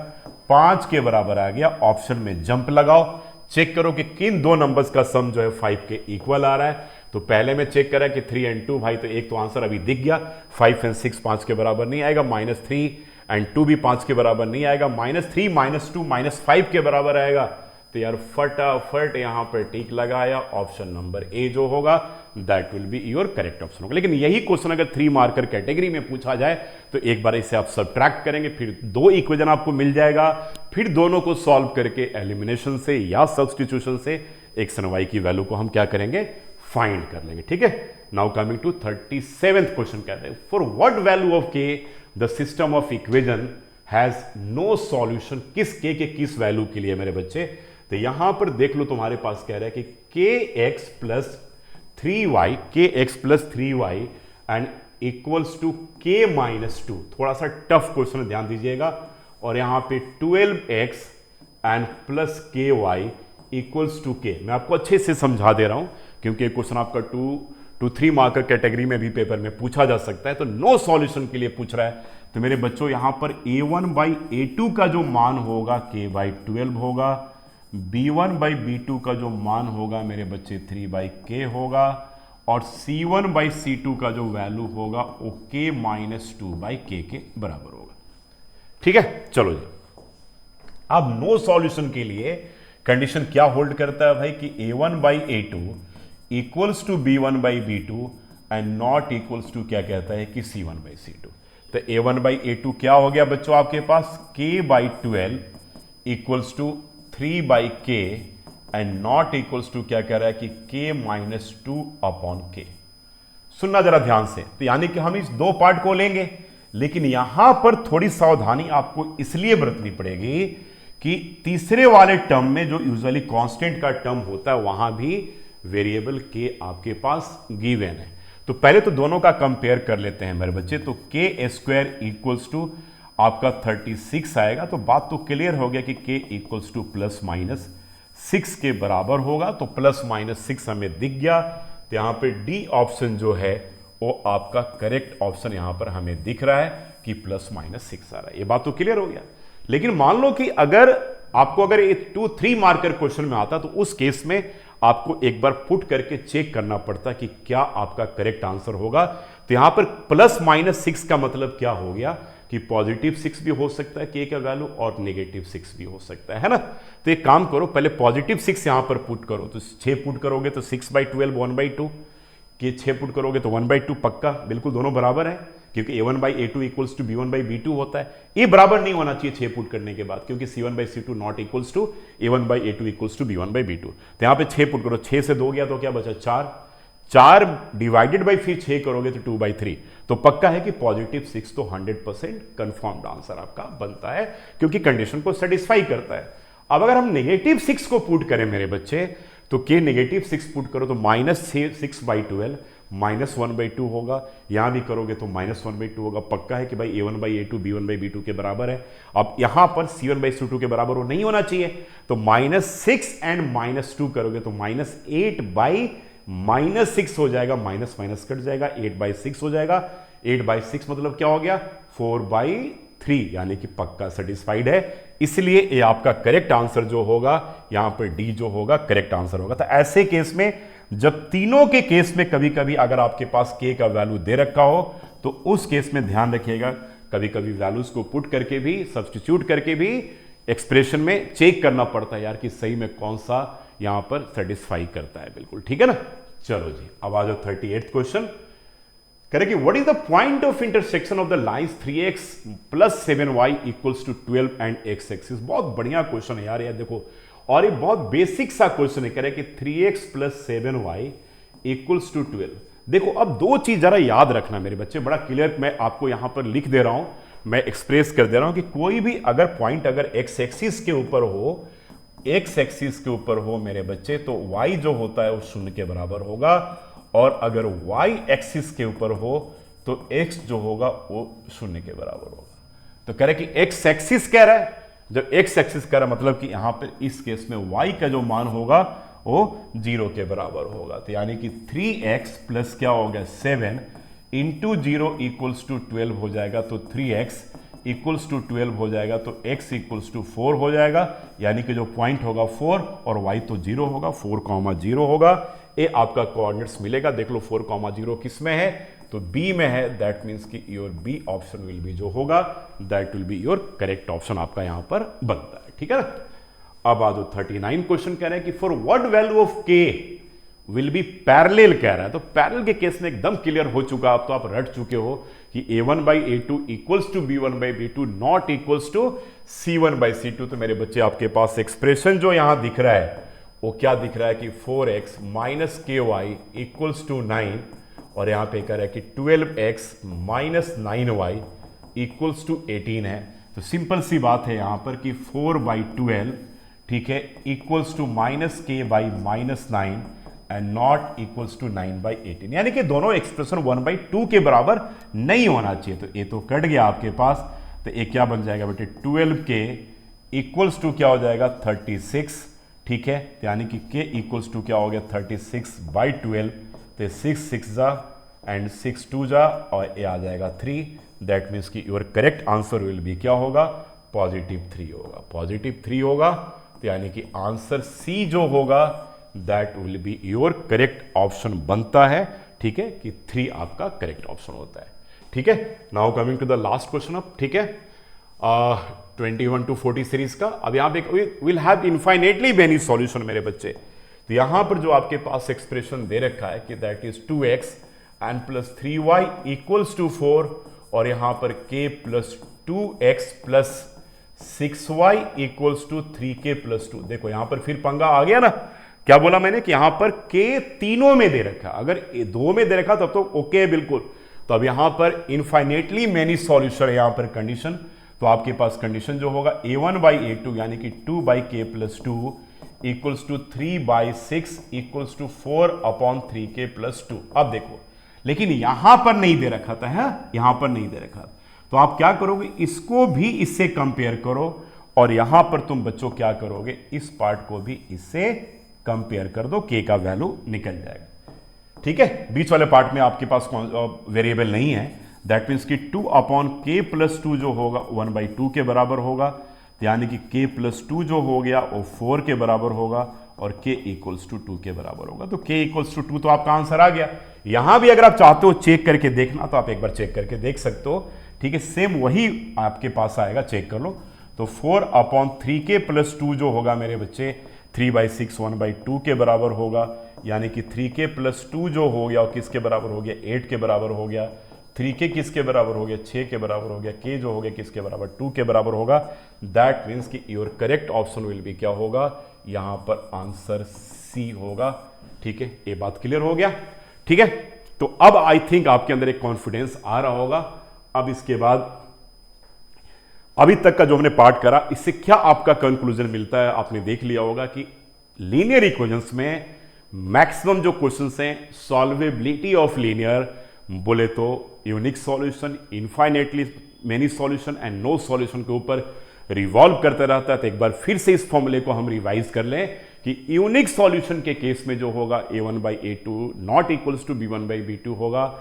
5 के बराबर आ गया। ऑप्शन में जंप लगाओ, चेक करो कि किन दो नंबर्स का सम जो है 5 के इक्वल आ रहा है। तो पहले में चेक करा कि 3 and 2 भाई, तो एक तो आंसर अभी दिख गया, 5 and 6 5 के बराबर नहीं आएगा, -3 and 2 भी 5 के बराबर नहीं आएगा, -3 -2 -5 के बराबर आएगा। तो यार फटाफट यहां पर टिक लगाया, ऑप्शन नंबर ए जो होगा that will be your correct option होगा। लेकिन यही क्वेश्चन अगर 3 मार्कर कैटेगरी में पूछा जाए तो एक बार इसे आप सब्ट्रैक्ट करेंगे, फिर 2 इक्वेशन आपको मिल जाएगा, फिर दोनों को सॉल्व करके एलिमिनेशन से या सब्स्टिट्यूशन से एक्स एंड वाई की वैल्यू को हम क्या करेंगे, फाइंड कर लेंगे। ठीक है, now coming to 37th question, कहते हैं for what value of k the system of equation has no solution, किस के किस वैल्यू के लिए मेरे बच्चे। तो यहां पर देख लो, तुम्हारे पास कह रहा है कि kx plus 3y, kx plus 3y and equals to k minus 2। थोड़ा सा टफ क्वेश्चन, ध्यान दीजिएगा। और यहां पे 12x and plus ky equals to k। मैं आपको अच्छे से समझा दे रहा हूं क्योंकि क्वेश्चन आपका 2 to 3 मार्कर कैटेगरी में भी पेपर में पूछा जा सकता है। तो नो सॉल्यूशन के लिए पूछ रहा है। तो मेरे बच्चों यहां पर a1/a2 का जो मान होगा k/12 होगा, b1/b2 का जो मान होगा मेरे बच्चे 3/k होगा, और c1/c2 का जो वैल्यू होगा वो k-2/k के बराबर होगा। ठीक है, चलो जी। अब नो सॉल्यूशन के लिए कंडीशन क्या होल्ड करता है भाई कि a1/a2 equals to b1/b2 and not equals to क्या कहता है कि c1/c2। तो a1/a2 क्या हो गया बच्चों आपके पास, k/12 equals to 3/k and not equals to क्या कह रहा है कि k-2/k। सुनना जरा ध्यान से। तो यानी कि हम इस 2 पार्ट को लेंगे, लेकिन यहां पर थोड़ी सावधानी आपको इसलिए बरतनी पड़ेगी कि तीसरे वाले टर्म में जो यूजुअली कांस्टेंट का टर्म होता है वहां भी वेरिएबल के आपके पास गिवन है। तो पहले तो दोनों का कंपेयर कर लेते हैं मेरे बच्चे। तो k² इक्वल्स टू आपका 36 आएगा। तो बात तो क्लियर हो गया कि k इक्वल्स टू +-6 के बराबर होगा। तो +-6 हमें दिख गया। तो यहां पे डी ऑप्शन जो है वो आपका करेक्ट ऑप्शन यहां पर हमें दिख रहा है कि +-6 आ रहा है। ये बात तो क्लियर हो गया। लेकिन मान लो कि अगर आपको अगर 2-3 मार्कर क्वेश्चन में आता तो उस केस में आपको एक बार पुट करके चेक करना पड़ता कि क्या आपका करेक्ट आंसर होगा। तो यहां पर +-6 का मतलब क्या हो गया कि +6 भी हो सकता है के का वैल्यू और -6 भी हो सकता है ना। तो एक काम करो, पहले +6 यहां पर पुट करो। तो 6 पुट करोगे तो 6/12 1/2, कि 6 पुट करोगे तो 1/2 पक्का, बिल्कुल दोनों बराबर है क्योंकि a1/a2 इक्वल्स टू b1/b2 होता है। ये बराबर नहीं होना चाहिए 6 पुट करने के बाद, क्योंकि c1/c2 not equals to a1/a2 equals to b1/b2। तो यहां पे 6 पुट करो, 6 से 2 गया तो क्या बचा 4 डिवाइडेड बाई फिर 6 करोगे तो 2/3। तो पक्का है कि +6 तो 100% कंफर्म्ड आंसर आपका बनता है क्योंकि कंडीशन को सेटिस्फाई करता है। अब अगर हम -6 को पुट करें मेरे बच्चे तो k -6 पुट करो तो -6/12 -1/2 होगा। यहां भी करोगे तो -1/2 होगा। पक्का है कि भाई a1/a2 b1/b2 के बराबर है। अब यहां पर c1/c2 के बराबर वो नहीं होना चाहिए। तो -6 एंड -2 करोगे तो -8/-6 हो जाएगा, माइनस कट जाएगा, 8/6 हो जाएगा। 8/6 मतलब क्या हो गया 4/3, यानी कि पक्का सेटिस्फाइड है। इसलिए ये आपका करेक्ट आंसर जो होगा यहां पर डी जो होगा करेक्ट आंसर होगा। तो ऐसे केस में जब तीनों के केस में कभी कभी अगर आपके पास के का वैल्यू दे रखा हो तो उस केस में ध्यान रखिएगा, कभी कभी वैल्यूज को पुट करके भी सब्स्टिट्यूट करके भी एक्सप्रेशन में चेक करना पड़ता है यार कि सही में कौन सा यहां पर सेटिस्फाई करता है। बिल्कुल ठीक है ना। चलो जी, अब आ जाओ 38th क्वेश्चन। करें what is the point of intersection of the lines 3x + 7y equals to 12 and x axis. बहुत बढ़िया क्वेश्चन है यार, ये देखो, और ये बहुत बेसिक सा क्वेश्चन है। कह रहे कि 3x + 7y इक्वल्स टू 12। देखो अब 2 चीज जरा याद रखना मेरे बच्चे, बड़ा क्लियर मैं आपको यहां पर लिख दे रहा हूं, मैं एक्सप्रेस कर दे रहा हूं कि कोई भी अगर पॉइंट अगर x एक्सिस के ऊपर हो, x एक्सिस के ऊपर हो मेरे बच्चे, तो y जो होता है वो 0 के बराबर होगा, और अगर y एक्सिस के ऊपर हो तो x जो होगा वो 0 के बराबर होगा। तो कह रहे कि x एक्सिस कह रहा है, जब x एक्सिस कह रहा है मतलब कि यहां पर इस केस में y का जो मान होगा वो 0 के बराबर होगा। तो यानी कि 3x प्लस क्या हो गया 7 इंटू 0 इक्वल्स टू 12 हो जाएगा। तो 3x इक्वल्स टू 12 हो जाएगा तो x इक्वल्स टू 4 हो जाएगा, यानी कि जो पॉइंट होगा 4 और y तो 0 होगा, 4,0 होगा। ये आपका कोऑर्डिनेट्स मिलेगा। देख लो 4,0 किस में है, तो B में है। दैट मीन्स कि your B option will B जो होगा that will be your correct option आपका यहां पर बनता है। ठीक है ना। अब आ जाओ 39 क्वेश्चन कह रहे हैं कि for what value of K will B parallel कह रहा है। तो पैरेलल के केस में एकदम क्लियर हो चुका, अब तो आप रट चुके हो कि a1/a2 equals to b1/b2 not equals to c1/c2। तो मेरे बच्चे आपके पास एक्सप्रेशन जो यहां दिख रहा है वो क्या दिख रहा है कि 4x minus ky equals to 9, और यहां पे कह रहा है कि 12x minus 9y equals to 18 है। तो सिंपल सी बात है यहां पर कि 4/12, ठीक है, equals to minus k by minus 9 and not equals to 9/18, यानी कि दोनों एक्सप्रेशन 1/2 के बराबर नहीं होना चाहिए। तो ये तो कट गया आपके पास। तो ये क्या बन जाएगा बेटे, 12k इक्वल्स टू क्या हो जाएगा 36, ठीक है, यानी कि k इक्वल्स टू क्या हो गया 36/12। तो 6 जा एंड 6 2 जा और ये आ जाएगा 3। दैट मीन्स कि your correct answer will be क्या होगा, +3 होगा। +3 होगा तो यानी कि आंसर सी जो होगा that will be your correct option बनता है। ठीक है, कि 3 आपका करेक्ट ऑप्शन होता है। ठीक है, now coming to the last question अब। ठीक है, 21 to 40 सीरीज का। अब यहां पे will have infinitely many solution मेरे बच्चे। तो यहां पर जो आपके पास एक्सप्रेशन दे रखा है कि that is 2x and plus 3y equals to 4, और यहां पर k plus 2x plus 6y equals to 3k plus 2। देखो यहां पर फिर पंगा आ गया ना, क्या बोला मैंने कि यहां पर k तीनों में दे रखा, अगर 2 में दे रखा तब तो ओके है बिल्कुल। तो अब यहां पर इनफाइनेटली मेनी सॉल्यूशन है यहां पर कंडीशन। तो आपके पास कंडीशन जो होगा a1/a2 यानी कि 2/k plus 2 equals to 3/6 equals to 4/3k plus 2। अब देखो, लेकिन यहां पर नहीं दे रखा था, है यहां पर नहीं दे रखा, तो आप क्या करोगे, इसको भी इससे कंपेयर करो, और यहां पर तुम बच्चों क्या करोगे, इस पार्ट को भी इससे कंपेयर कर दो, k का वैल्यू निकल जाएगा। ठीक है, बीच वाले पार्ट में आपके पास वेरिएबल नहीं है। दैट मीन्स कि 2/k प्लस 2 जो होगा 1/2 के बराबर होगा, यानी कि k प्लस 2 जो हो गया वो 4 के बराबर होगा, और k इक्वल्स टू 2 के बराबर होगा। तो k इक्वल्स टू 2 तो आपका आंसर आ गया। यहां भी अगर आप चाहते हो चेक करके देखना तो आप एक बार चेक करके देख सकते हो। ठीक है, सेम वही आपके पास आएगा, चेक कर लो। तो 4/3k प्लस 2 जो होगा मेरे बच्चे 3/6 1/2 के बराबर होगा, यानी कि 3k प्लस 2 जो हो गया वो किसके बराबर हो गया, 8 के बराबर हो गया। 3k किसके बराबर हो गया, 6 के बराबर हो गया। k जो हो गया किसके बराबर, 2 के बराबर होगा। दैट मीन्स कि your correct option will be क्या होगा, यहां पर आंसर सी होगा। ठीक है, ये बात क्लियर हो गया। ठीक है, तो अब आई थिंक आपके अंदर एक कॉन्फिडेंस आ रहा होगा। अब इसके बाद अभी तक का जो हमने पार्ट करा, इससे क्या आपका कंक्लूजन मिलता है, आपने देख लिया होगा कि लीनियर इक्वेशंस में मैक्सिमम जो क्वेश्चंस हैं, सॉल्वेबिलिटी ऑफ लीनियर, बोले तो unique solution, infinitely many solution and no solution के ऊपर रिवॉल्व करता रहता है। तो एक बार फिर से इस फॉर्मूले को हम रिवाइज कर लें कि यूनिक सॉल्यूशन के केस में जो होगा a1/a2 not equals to b1/b2 होगा।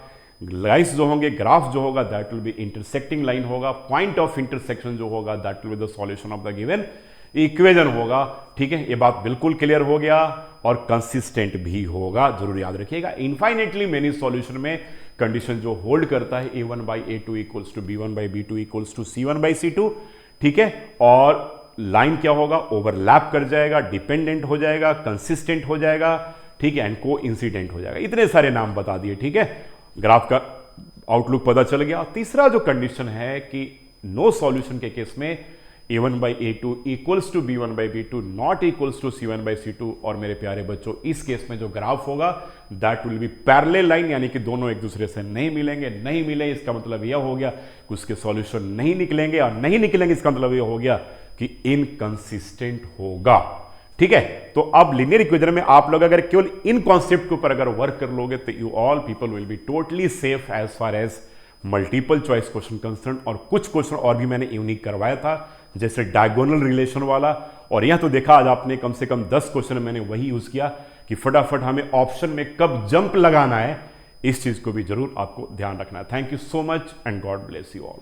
लाइन्स जो होंगे, ग्राफ जो होगा that will be intersecting line होगा। पॉइंट ऑफ इंटरसेक्शन जो होगा that will be the solution of the given equation होगा। ठीक है, ये बात बिल्कुल क्लियर हो गया और कंसिस्टेंट भी होगा, जरूर याद रखिएगा। इनफाइनेटली मेनी सॉल्यूशन में कंडीशन जो होल्ड करता है a1/a2 equals to b1/b2 equals to c1/c2। ठीक है, और लाइन क्या होगा, ओवरलैप कर जाएगा, डिपेंडेंट हो जाएगा, कंसिस्टेंट हो जाएगा। ठीक है, एंड को इंसिडेंट हो जाएगा। इतने सारे नाम बता दिए। ठीक है, ग्राफ का आउटलुक पता चल गया। तीसरा जो कंडीशन है कि नो सॉल्यूशन के केस में a1/a2 equals to b1/b2 not equals to c1/c2। और मेरे प्यारे बच्चों, इस केस में जो ग्राफ होगा that will B parallel line, यानी कि दोनों एक दूसरे से नहीं मिलेंगे। नहीं मिले इसका मतलब यह हो गया कि उसके सॉल्यूशन नहीं निकलेंगे, और नहीं निकलेंगे इसका मतलब यह हो गया कि इनकंसिस्टेंट होगा। ठीक है, तो अब लीनियर इक्वेशन में आप लोग अगर केवल इन कॉन्सेप्ट के ऊपर अगर वर्क कर लोगे तो you all people will be totally safe as far as multiple choice question concern. और कुछ क्वेश्चन और भी मैंने यूनिक करवाया था, जैसे डायगोनल रिलेशन वाला। और यहां तो देखा आज आपने कम से कम 10 क्वेश्चन मैंने वही यूज किया कि फटाफट हमें ऑप्शन में कब जंप लगाना है, इस चीज को भी जरूर आपको ध्यान रखना है। Thank you so much and God bless you all.